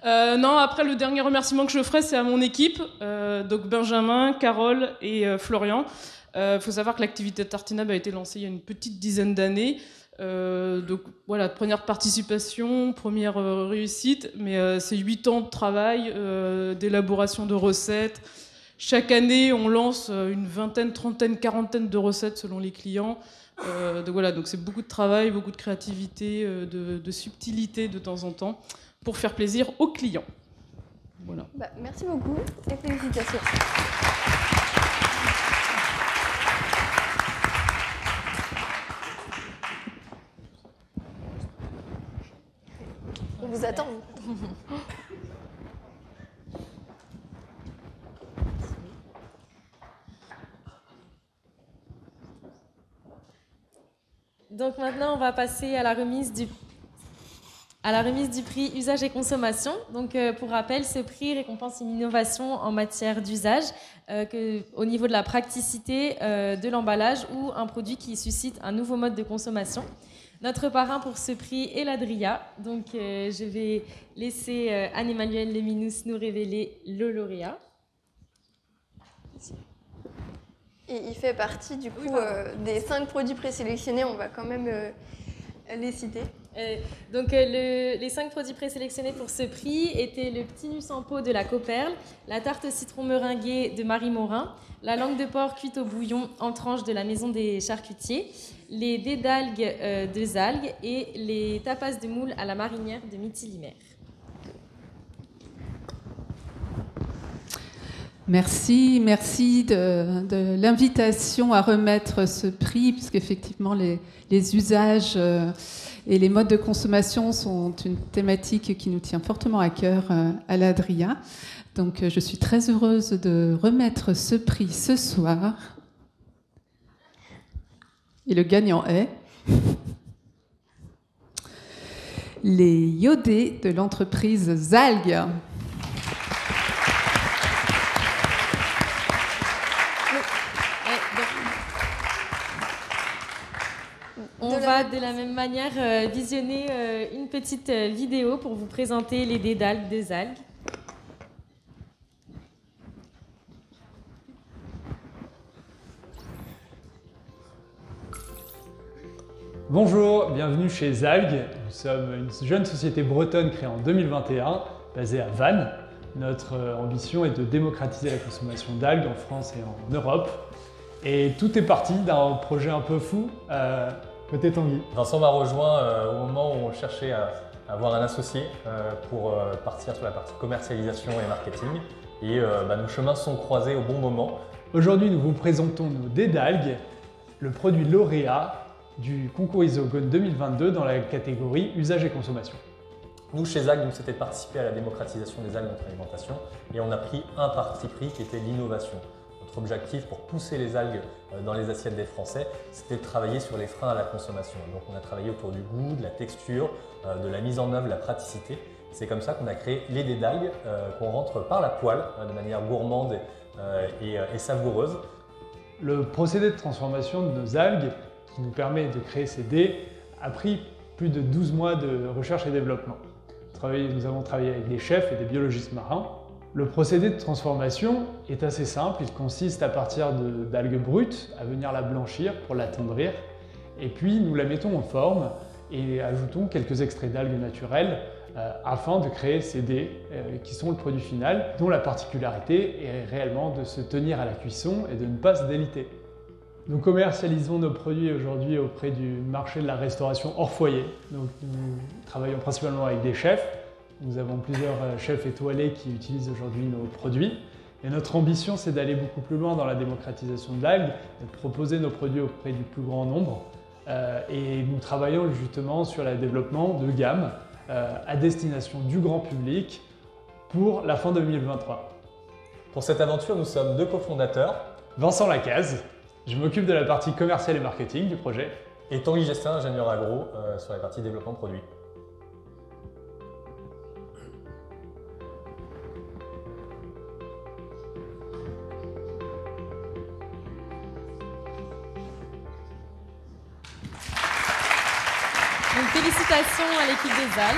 Non, après, le dernier remerciement que je ferai, c'est à mon équipe, donc Benjamin, Carole et Florian. Faut savoir que l'activité Tartinab a été lancée il y a une petite dizaine d'années. Donc voilà, première participation, première réussite, mais c'est 8 ans de travail, d'élaboration de recettes. Chaque année, on lance une vingtaine, trentaine, quarantaine de recettes selon les clients. Donc voilà, donc c'est beaucoup de travail, beaucoup de créativité, de subtilité de temps en temps, pour faire plaisir aux clients. Voilà. Merci beaucoup et félicitations. On vous attend. Donc maintenant, on va passer à la remise du prix usage et consommation. Donc, pour rappel, ce prix récompense une innovation en matière d'usage au niveau de la praticité de l'emballage ou un produit qui suscite un nouveau mode de consommation. Notre parrain pour ce prix est l'Adria. Donc, je vais laisser Anne-Emmanuelle Leminous nous révéler le lauréat. Et il fait partie du coup des 5 produits présélectionnés, on va quand même les citer. Les 5 produits présélectionnés pour ce prix étaient le petit nus en pot de la Cauperle, la tarte au citron meringuée de Marie Morin, la langue de porc cuite au bouillon en tranches de la Maison des Charcutiers, les dés d'algues de Zalgues et les tapas de moule à la marinière de Midi-Limer. Merci de l'invitation à remettre ce prix, puisqu'effectivement les usages et les modes de consommation sont une thématique qui nous tient fortement à cœur à l'Adria. Donc je suis très heureuse de remettre ce prix ce soir. Et le gagnant est les iodés de l'entreprise Zalgues. On va de la même manière visionner une petite vidéo pour vous présenter les dés d'algues de Zalgues. Bonjour, bienvenue chez Zalgues. Nous sommes une jeune société bretonne créée en 2021, basée à Vannes. Notre ambition est de démocratiser la consommation d'algues en France et en Europe. Et tout est parti d'un projet un peu fou. Côté Tanguy. Vincent m'a rejoint au moment où on cherchait à avoir un associé pour partir sur la partie commercialisation et marketing. Et nos chemins se sont croisés au bon moment. Aujourd'hui, nous vous présentons nos dés d'algues, le produit lauréat du concours Isogone 2022 dans la catégorie usage et consommation. Nous, chez Zalgues, c'était de participer à la démocratisation des algues dans notre alimentation et on a pris un parti pris qui était l'innovation. Notre objectif pour pousser les algues dans les assiettes des Français, c'était de travailler sur les freins à la consommation. Donc on a travaillé autour du goût, de la texture, de la mise en œuvre, de la praticité. C'est comme ça qu'on a créé les dés d'algues qu'on rentre par la poêle de manière gourmande et savoureuse. Le procédé de transformation de nos algues qui nous permet de créer ces dés a pris plus de 12 mois de recherche et développement. Nous avons travaillé avec des chefs et des biologistes marins. Le procédé de transformation est assez simple, il consiste à partir d'algues brutes à venir la blanchir pour l'attendrir et puis nous la mettons en forme et ajoutons quelques extraits d'algues naturelles afin de créer ces dés qui sont le produit final dont la particularité est réellement de se tenir à la cuisson et de ne pas se déliter. Nous commercialisons nos produits aujourd'hui auprès du marché de la restauration hors foyer. Donc, nous travaillons principalement avec des chefs. Nous avons plusieurs chefs étoilés qui utilisent aujourd'hui nos produits. Et notre ambition, c'est d'aller beaucoup plus loin dans la démocratisation de l'algue, de proposer nos produits auprès du plus grand nombre. Et nous travaillons justement sur le développement de gamme à destination du grand public pour la fin 2023. Pour cette aventure, nous sommes 2 cofondateurs. Vincent Lacaze, je m'occupe de la partie commerciale et marketing du projet. Et Tanguy Gestin, ingénieur agro, sur la partie développement produit. Donc, félicitations à l'équipe des Zalgues.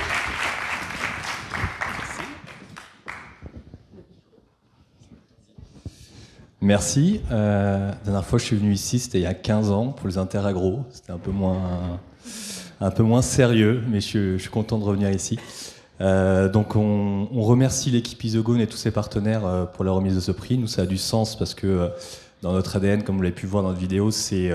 Merci. La dernière fois que je suis venu ici, c'était il y a 15 ans pour les Interagro. C'était un peu moins sérieux, mais je suis content de revenir ici. Donc on remercie l'équipe Isogone et tous ses partenaires pour la remise de ce prix. Nous, ça a du sens parce que dans notre ADN, comme vous l'avez pu voir dans notre vidéo, c'est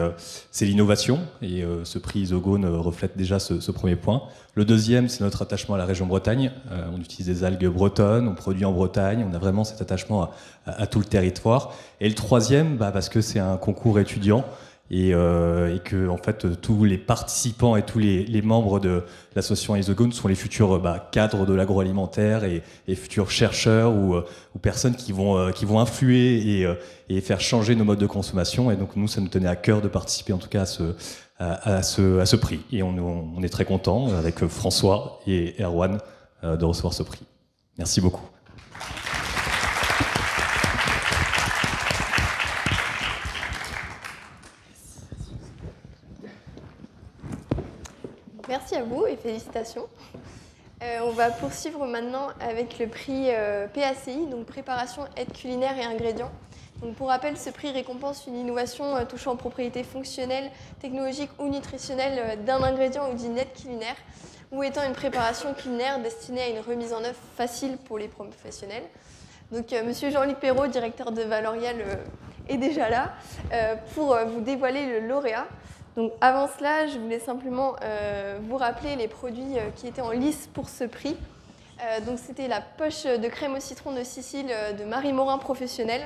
l'innovation. Et ce prix Isogone reflète déjà ce premier point. Le deuxième, c'est notre attachement à la région Bretagne. On utilise des algues bretonnes, on produit en Bretagne. On a vraiment cet attachement à tout le territoire. Et le troisième, parce que c'est un concours étudiant et que en fait tous les participants et tous les membres de l'association Isogone sont les futurs cadres de l'agroalimentaire et futurs chercheurs ou personnes qui vont influer et faire changer nos modes de consommation. Et donc nous, ça nous tenait à cœur de participer en tout cas à ce prix. Et on est très contents avec François et Erwan de recevoir ce prix. Merci beaucoup. Merci à vous et félicitations. On va poursuivre maintenant avec le prix PACI, donc préparation, aide culinaire et ingrédients. Donc, pour rappel, ce prix récompense une innovation touchant aux propriétés fonctionnelles, technologiques ou nutritionnelles d'un ingrédient ou d'une aide culinaire, ou étant une préparation culinaire destinée à une remise en œuvre facile pour les professionnels. Donc, Monsieur Jean-Luc Perrault, directeur de Valorial, est déjà là pour vous dévoiler le lauréat. Donc, avant cela, je voulais simplement vous rappeler les produits qui étaient en lice pour ce prix. Donc, c'était la poche de crème au citron de Sicile de Marie Morin Professionnelle,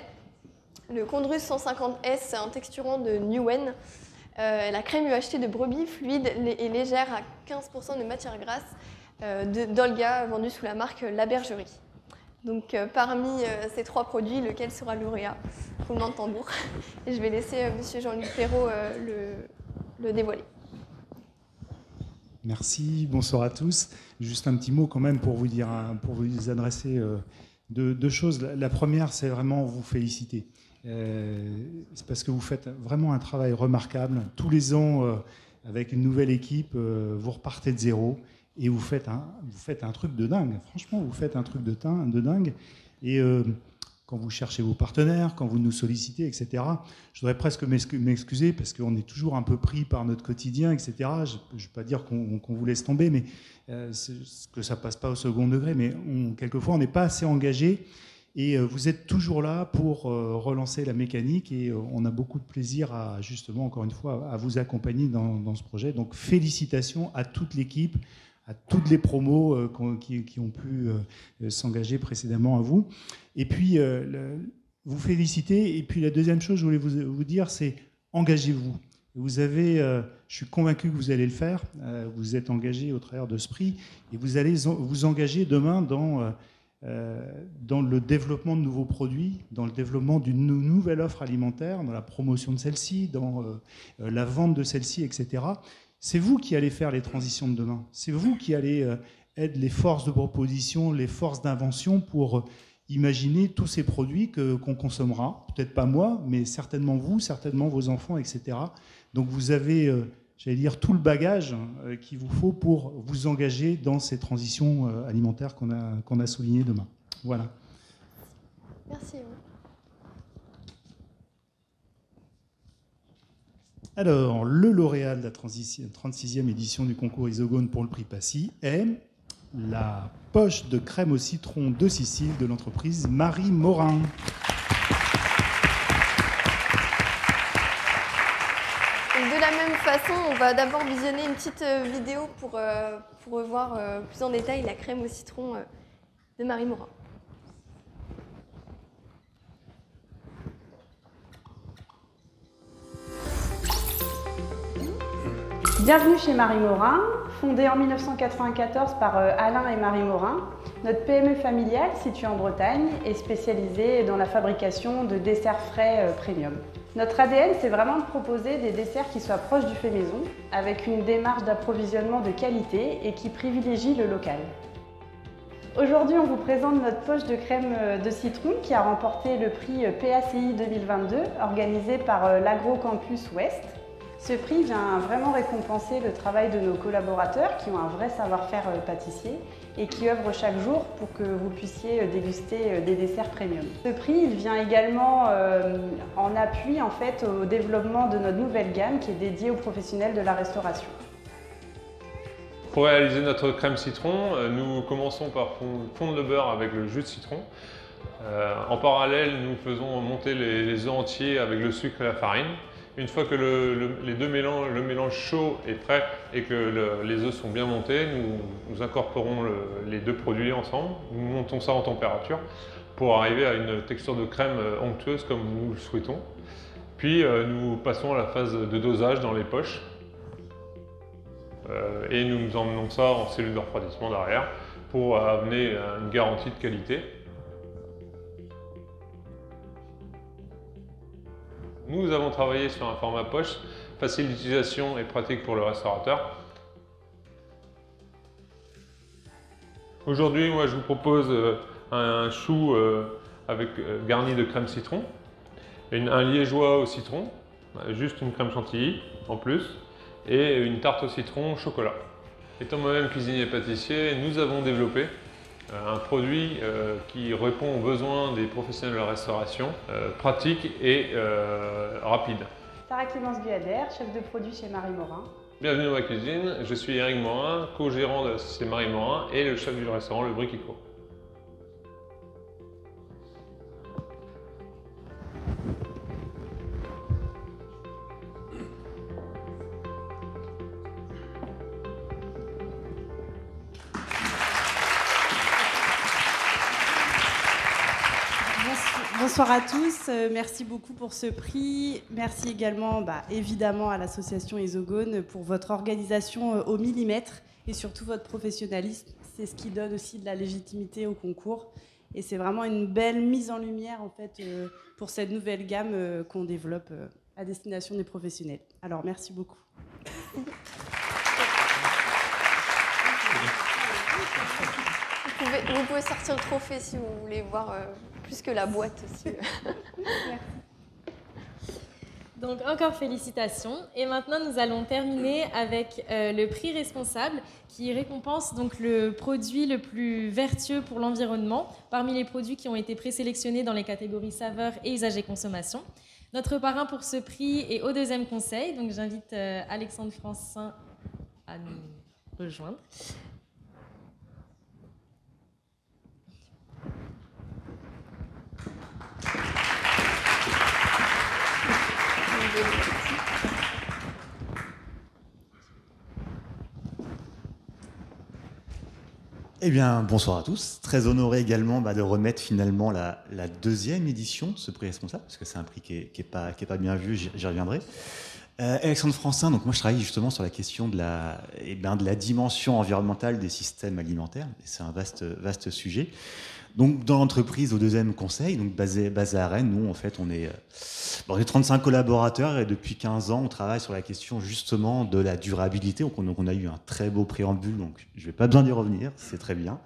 le Condrus 150S, un texturant de Newen, la crème UHT de brebis fluide et légère à 15% de matière grasse d'Olga, vendue sous la marque La Bergerie. Donc parmi ces 3 produits, lequel sera lauréat? Roulement de tambour. Et je vais laisser Monsieur Jean-Luc Perrault le dévoiler. Merci, bonsoir à tous. Juste un petit mot quand même pour vous adresser deux choses. La première, c'est vraiment vous féliciter. C'est parce que vous faites vraiment un travail remarquable. Tous les ans, avec une nouvelle équipe, vous repartez de zéro et vous faites un truc de dingue. Franchement, vous faites un truc de dingue. Et quand vous cherchez vos partenaires, quand vous nous sollicitez, etc., je voudrais presque m'excuser parce qu'on est toujours un peu pris par notre quotidien, etc. Je ne veux pas dire qu'on vous laisse tomber, mais que ça ne passe pas au second degré, mais quelquefois, on n'est pas assez engagé. Et vous êtes toujours là pour relancer la mécanique et on a beaucoup de plaisir à, justement, encore une fois, à vous accompagner dans ce projet. Donc, félicitations à toute l'équipe, à toutes les promos qui ont pu s'engager précédemment à vous. Et puis, vous féliciter. Et puis, la deuxième chose que je voulais vous dire, c'est engagez-vous. Je suis convaincu que vous allez le faire. Vous êtes engagé au travers de ce prix et vous allez vous engager demain dans le développement de nouveaux produits, dans le développement d'une nouvelle offre alimentaire, dans la promotion de celle-ci, dans la vente de celle-ci, etc. C'est vous qui allez faire les transitions de demain. C'est vous qui allez être les forces de proposition, les forces d'invention pour imaginer tous ces produits qu'on consommera. Peut-être pas moi, mais certainement vous, certainement vos enfants, etc. Donc vous avez, j'allais dire, tout le bagage qu'il vous faut pour vous engager dans ces transitions alimentaires qu'on a soulignées demain. Voilà. Merci. Alors, le lauréat de la 36e édition du concours Isogone pour le prix Passy est la poche de crème au citron de Sicile de l'entreprise Marie Morin. De la même façon, on va d'abord visionner une petite vidéo pour revoir plus en détail la crème au citron de Marie Morin. Bienvenue chez Marie Morin, fondée en 1994 par Alain et Marie Morin. Notre PME familiale, située en Bretagne, est spécialisée dans la fabrication de desserts frais premium. Notre ADN, c'est vraiment de proposer des desserts qui soient proches du fait maison, avec une démarche d'approvisionnement de qualité et qui privilégie le local. Aujourd'hui, on vous présente notre poche de crème de citron qui a remporté le prix PACI 2022, organisé par l'Agro-Campus Ouest. Ce prix vient vraiment récompenser le travail de nos collaborateurs qui ont un vrai savoir-faire pâtissier et qui œuvrent chaque jour pour que vous puissiez déguster des desserts premium. Ce prix il vient également en appui en fait, au développement de notre nouvelle gamme qui est dédiée aux professionnels de la restauration. Pour réaliser notre crème citron, nous commençons par fondre le beurre avec le jus de citron. En parallèle, nous faisons monter les œufs entiers avec le sucre et la farine. Une fois que le mélange chaud est prêt et que les œufs sont bien montés, nous incorporons les deux produits ensemble. Nous montons ça en température pour arriver à une texture de crème onctueuse comme nous le souhaitons. Puis nous passons à la phase de dosage dans les poches. Et nous emmenons ça en cellule de refroidissement derrière pour amener une garantie de qualité. Nous avons travaillé sur un format poche, facile d'utilisation et pratique pour le restaurateur. Aujourd'hui, moi, je vous propose un chou garni de crème citron, un liégeois au citron, juste une crème chantilly en plus, et une tarte au citron au chocolat. Étant moi-même cuisinier et pâtissier, nous avons développé un produit qui répond aux besoins des professionnels de la restauration, pratique et rapide. Sarah Clémence Guyader, chef de produit chez Marie Morin. Bienvenue dans ma cuisine, je suis Eric Morin, co-gérant de la société Marie Morin et le chef du restaurant Le Briquico. Bonsoir à tous, merci beaucoup pour ce prix. Merci également, évidemment, à l'association Isogone pour votre organisation au millimètre et surtout votre professionnalisme. C'est ce qui donne aussi de la légitimité au concours. Et c'est vraiment une belle mise en lumière en fait, pour cette nouvelle gamme qu'on développe à destination des professionnels. Alors, merci beaucoup. Vous pouvez sortir le trophée si vous voulez voir plus que la boîte aussi. Donc encore félicitations. Et maintenant nous allons terminer avec le prix responsable qui récompense donc le produit le plus vertueux pour l'environnement parmi les produits qui ont été présélectionnés dans les catégories saveurs et usage et consommation. Notre parrain pour ce prix est au deuxième conseil, donc j'invite Alexandre Francin à nous rejoindre. Eh bien, bonsoir à tous. Très honoré également de remettre finalement la deuxième édition de ce prix responsable, parce que c'est un prix qui est pas bien vu, j'y reviendrai. Alexandre Francin, donc moi je travaille justement sur la question de la dimension environnementale des systèmes alimentaires. C'est un vaste sujet. Donc dans l'entreprise au deuxième conseil, donc basé à Rennes, nous en fait on est 35 collaborateurs et depuis 15 ans on travaille sur la question justement de la durabilité. Donc on a eu un très beau préambule, donc je vais pas besoin d'y revenir, c'est très bien.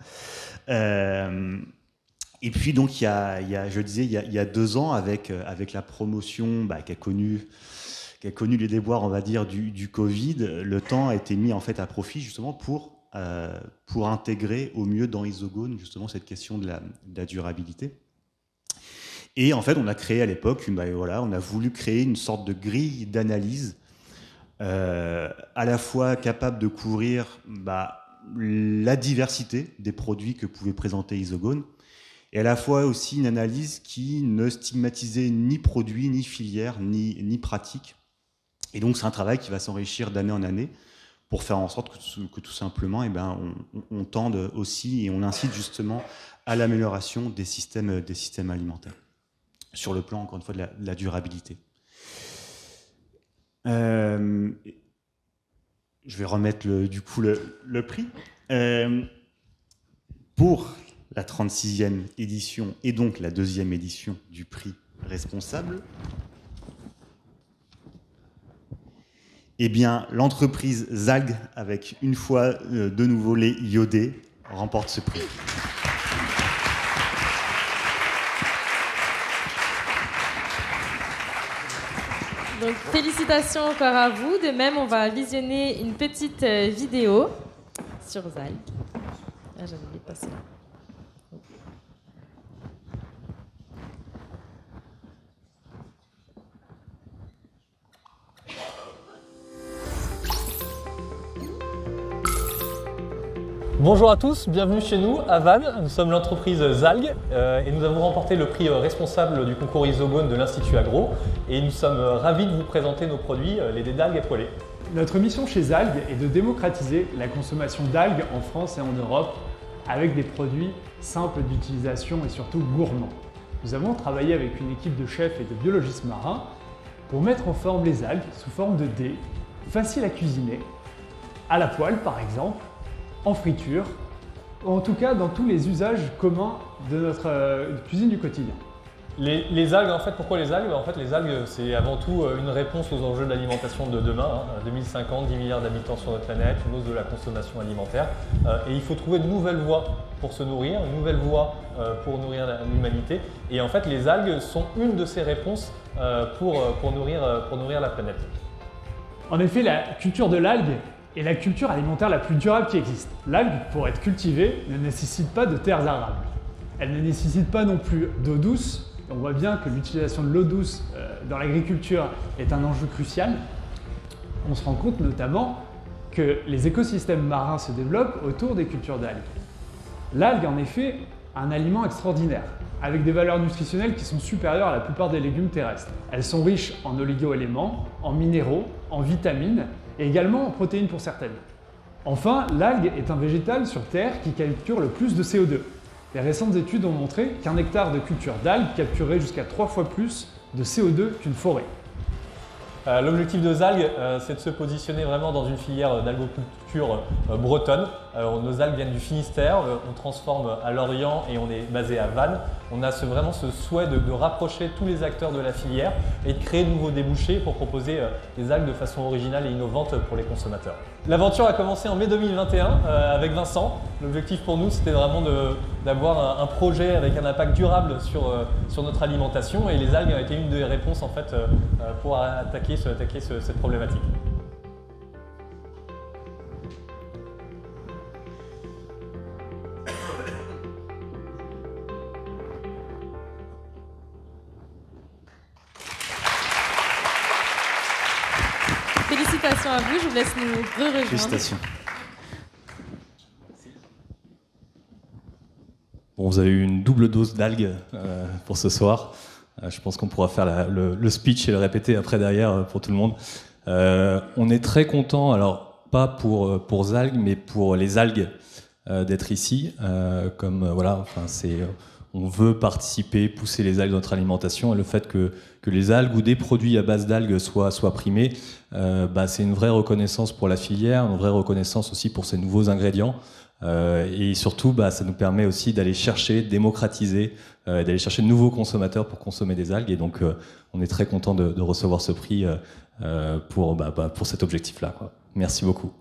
Et puis donc il y a 2 ans avec la promotion qui a connu les déboires on va dire du Covid, le temps a été mis en fait à profit justement pour intégrer au mieux dans Isogone justement cette question de la durabilité. Et en fait, on a créé à l'époque, on a voulu créer une sorte de grille d'analyse à la fois capable de couvrir la diversité des produits que pouvait présenter Isogone et à la fois aussi une analyse qui ne stigmatisait ni produit, ni filière, ni pratique. Et donc, c'est un travail qui va s'enrichir d'année en année pour faire en sorte que tout simplement, on tende aussi et on incite justement à l'amélioration des systèmes alimentaires, sur le plan, encore une fois, de la durabilité. Je vais remettre le prix. Pour la 36e édition et donc la 2e édition du prix responsable, eh bien, l'entreprise Zalg, avec une fois de nouveau les iodés, remporte ce prix. Donc, félicitations encore à vous. De même, on va visionner une petite vidéo sur Zalg. Ah, j'avais oublié de passer là. Bonjour à tous, bienvenue chez nous à Vannes. Nous sommes l'entreprise Zalg et nous avons remporté le prix responsable du concours Isogone de l'Institut Agro et nous sommes ravis de vous présenter nos produits, les dés d'algues étoilées. Notre mission chez Zalg est de démocratiser la consommation d'algues en France et en Europe avec des produits simples d'utilisation et surtout gourmands. Nous avons travaillé avec une équipe de chefs et de biologistes marins pour mettre en forme les algues sous forme de dés, faciles à cuisiner, à la poêle par exemple, en friture, en tout cas dans tous les usages communs de notre cuisine du quotidien. Les algues, en fait, pourquoi les algues? En fait, les algues, c'est avant tout une réponse aux enjeux de l'alimentation de demain. 2050, 10 milliards d'habitants sur notre planète, une hausse de la consommation alimentaire. Et il faut trouver de nouvelles voies pour se nourrir, une nouvelle voie pour nourrir l'humanité. Et en fait, les algues sont une de ces réponses pour nourrir la planète. En effet, la culture de l'algue est la culture alimentaire la plus durable qui existe. L'algue, pour être cultivée, ne nécessite pas de terres arables. Elle ne nécessite pas non plus d'eau douce. On voit bien que l'utilisation de l'eau douce dans l'agriculture est un enjeu crucial. On se rend compte notamment que les écosystèmes marins se développent autour des cultures d'algues. L'algue, en effet, a un aliment extraordinaire, avec des valeurs nutritionnelles qui sont supérieures à la plupart des légumes terrestres. Elles sont riches en oligo-éléments, en minéraux, en vitamines et également en protéines pour certaines. Enfin, l'algue est un végétal sur Terre qui capture le plus de CO2. Les récentes études ont montré qu'un hectare de culture d'algues capturait jusqu'à 3 fois plus de CO2 qu'une forêt. L'objectif de Zalgue, c'est de se positionner vraiment dans une filière d'algoculture bretonne. Nos algues viennent du Finistère, on transforme à Lorient et on est basé à Vannes. On a vraiment ce souhait de rapprocher tous les acteurs de la filière et de créer de nouveaux débouchés pour proposer des algues de façon originale et innovante pour les consommateurs. L'aventure a commencé en mai 2021 avec Vincent. L'objectif pour nous, c'était vraiment d'avoir un projet avec un impact durable sur notre alimentation, et les algues ont été une des réponses en fait, pour attaquer cette problématique. Félicitations à vous, je vous laisse nous rejoindre. Félicitations. Bon, vous avez eu une double dose d'algues pour ce soir. Je pense qu'on pourra faire le speech et le répéter après derrière pour tout le monde. On est très content, alors pas pour Zalgue, mais pour les algues d'être ici. Voilà, enfin on veut participer, pousser les algues dans notre alimentation, et le fait que les algues ou des produits à base d'algues soient primés, c'est une vraie reconnaissance pour la filière, une vraie reconnaissance aussi pour ces nouveaux ingrédients. Et surtout, ça nous permet aussi d'aller chercher, démocratiser, d'aller chercher de nouveaux consommateurs pour consommer des algues. Et donc, on est très content de recevoir ce prix pour cet objectif-là, quoi. Merci beaucoup.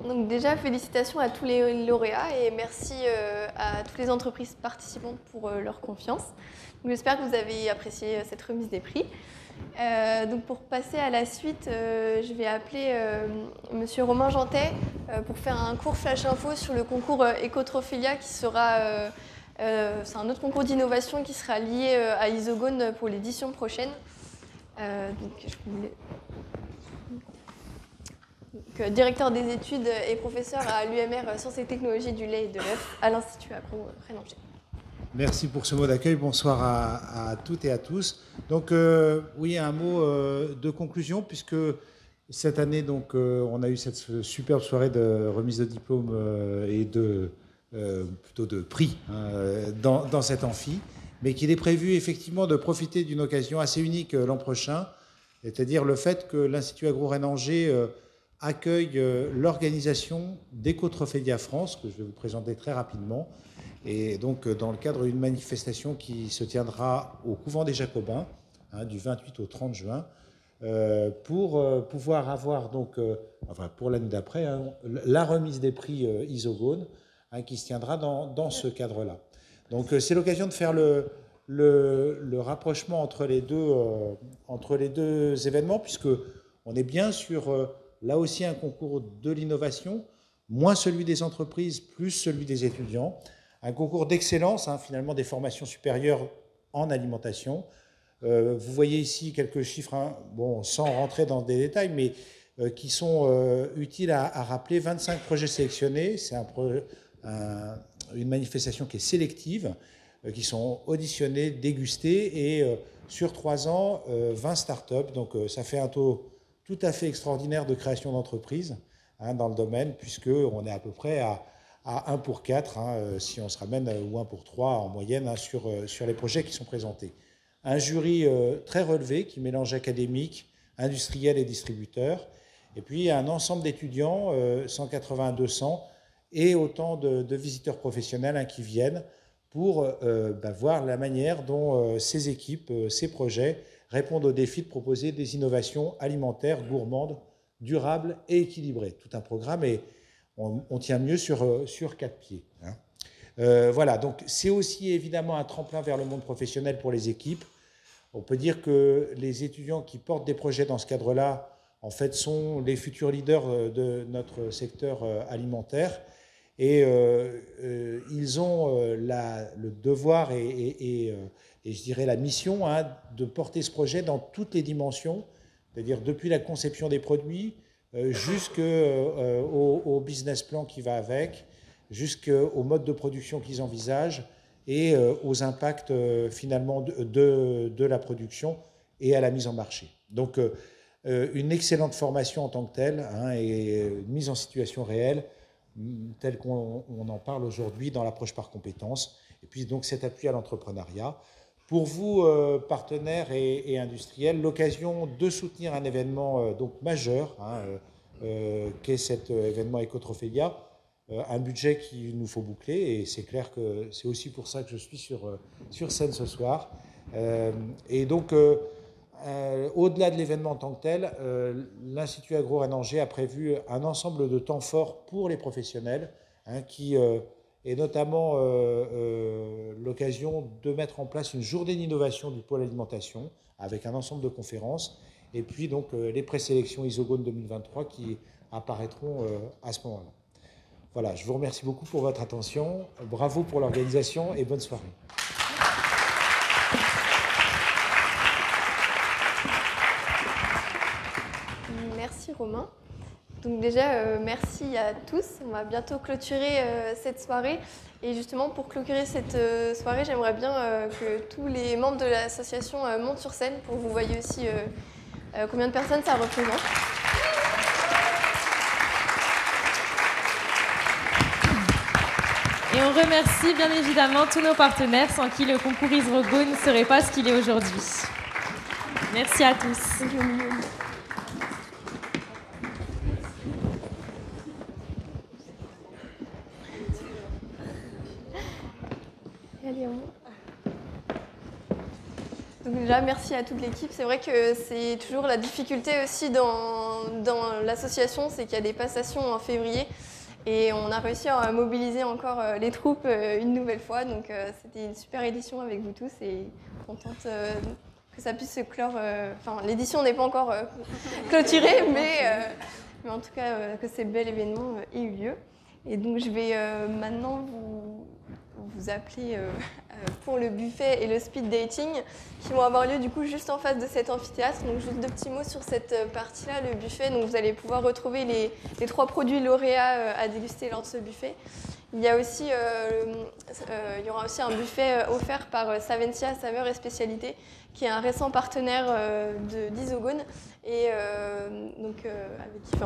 Donc déjà, félicitations à tous les lauréats et merci à toutes les entreprises participantes pour leur confiance. J'espère que vous avez apprécié cette remise des prix. Donc pour passer à la suite, je vais appeler Monsieur Romain Jantet pour faire un court flash info sur le concours Ecotrophilia qui sera, c'est un autre concours d'innovation qui sera lié à Isogone pour l'édition prochaine. Directeur des études et professeur à l'UMR Sciences et Technologies du lait et de l'œuf à l'Institut Agro Rennes-Angers. Merci pour ce mot d'accueil. Bonsoir à toutes et à tous. Donc oui, un mot de conclusion, puisque cette année, donc, on a eu cette superbe soirée de remise de diplôme et plutôt de prix dans cet amphi, mais qu'il est prévu effectivement de profiter d'une occasion assez unique l'an prochain, c'est-à-dire le fait que l'Institut Agro Rennes-Angers accueille l'organisation d'Ecotrophilia France, que je vais vous présenter très rapidement, et donc dans le cadre d'une manifestation qui se tiendra au couvent des Jacobins, du 28 au 30 juin, pour pouvoir avoir, donc, pour l'année d'après, la remise des prix Isogone, qui se tiendra dans ce cadre-là. Donc c'est l'occasion de faire le rapprochement entre les deux événements, puisque on est bien sur là aussi un concours de l'innovation, moins celui des entreprises, plus celui des étudiants. Un concours d'excellence, finalement, des formations supérieures en alimentation. Vous voyez ici quelques chiffres, sans rentrer dans des détails, mais qui sont utiles à rappeler. 25 projets sélectionnés, c'est une manifestation qui est sélective, qui sont auditionnés, dégustés, et sur 3 ans, 20 startups. Donc ça fait un taux tout à fait extraordinaire de création d'entreprises dans le domaine, puisqu'on est à peu près à 1 pour 4, si on se ramène, ou 1 pour 3 en moyenne, sur les projets qui sont présentés. Un jury très relevé qui mélange académiques, industriels et distributeurs, et puis un ensemble d'étudiants, 180 à 200, et autant de visiteurs professionnels qui viennent pour voir la manière dont ces équipes, ces projets répondent aux défis de proposer des innovations alimentaires, gourmandes, durables et équilibrées. Tout un programme, et on tient mieux sur 4 pieds. Voilà, donc c'est aussi évidemment un tremplin vers le monde professionnel pour les équipes. On peut dire que les étudiants qui portent des projets dans ce cadre-là, en fait, sont les futurs leaders de notre secteur alimentaire. Et ils ont le devoir et je dirais la mission de porter ce projet dans toutes les dimensions, c'est-à-dire depuis la conception des produits jusqu'au business plan qui va avec, jusqu'au mode de production qu'ils envisagent et aux impacts finalement de la production et à la mise en marché. Donc une excellente formation en tant que telle et une mise en situation réelle telle qu'on en parle aujourd'hui dans l'approche par compétences, et puis donc cet appui à l'entrepreneuriat. Pour vous, partenaires et industriels, l'occasion de soutenir un événement donc majeur, qu'est cet événement Ecotrophelia, un budget qu'il nous faut boucler, et c'est clair que c'est aussi pour ça que je suis sur scène ce soir. Et donc, au-delà de l'événement en tant que tel, l'Institut Agro-Rhénan-Angers a prévu un ensemble de temps forts pour les professionnels, qui est notamment l'occasion de mettre en place une journée d'innovation du pôle alimentation avec un ensemble de conférences, et puis donc les présélections Isogone 2023 qui apparaîtront à ce moment-là. Voilà, je vous remercie beaucoup pour votre attention, bravo pour l'organisation et bonne soirée. Merci Romain. Donc déjà, merci à tous. On va bientôt clôturer cette soirée. Et justement, pour clôturer cette soirée, j'aimerais bien que tous les membres de l'association montent sur scène pour que vous voyez aussi combien de personnes ça représente. Et on remercie bien évidemment tous nos partenaires sans qui le concours Isogone ne serait pas ce qu'il est aujourd'hui. Merci à tous. Donc déjà, merci à toute l'équipe. C'est vrai que c'est toujours la difficulté aussi dans l'association, c'est qu'il y a des passations en février. Et on a réussi à mobiliser encore les troupes une nouvelle fois. Donc c'était une super édition avec vous tous et contente que ça puisse se clore. Enfin, l'édition n'est pas encore clôturée, mais en tout cas que ce bel événement ait eu lieu. Et donc je vais maintenant vous appeler pour le buffet et le speed dating qui vont avoir lieu du coup juste en face de cet amphithéâtre. Donc juste deux petits mots sur cette partie-là, le buffet. Donc vous allez pouvoir retrouver les 3 produits lauréats à déguster lors de ce buffet. Il y aura aussi un buffet offert par Savencia Saveurs et Spécialités, qui est un récent partenaire d'Isogone. Et donc,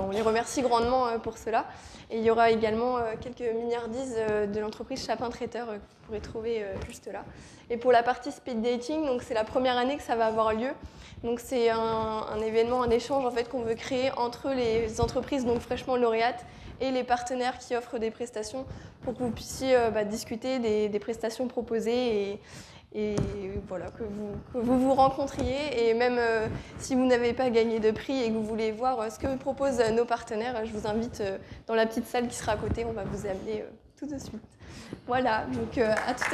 on les remercie grandement pour cela. Et il y aura également quelques milliardises de l'entreprise Chapin Traiteur que vous pourrez trouver juste là. Et pour la partie speed dating, donc c'est la première année que ça va avoir lieu. Donc c'est un événement, un échange en fait qu'on veut créer entre les entreprises donc fraîchement lauréates et les partenaires qui offrent des prestations pour que vous puissiez discuter des prestations proposées et voilà, que vous rencontriez. Et même si vous n'avez pas gagné de prix et que vous voulez voir ce que proposent nos partenaires, je vous invite dans la petite salle qui sera à côté, on va vous amener tout de suite. Voilà, donc à tout à l'heure.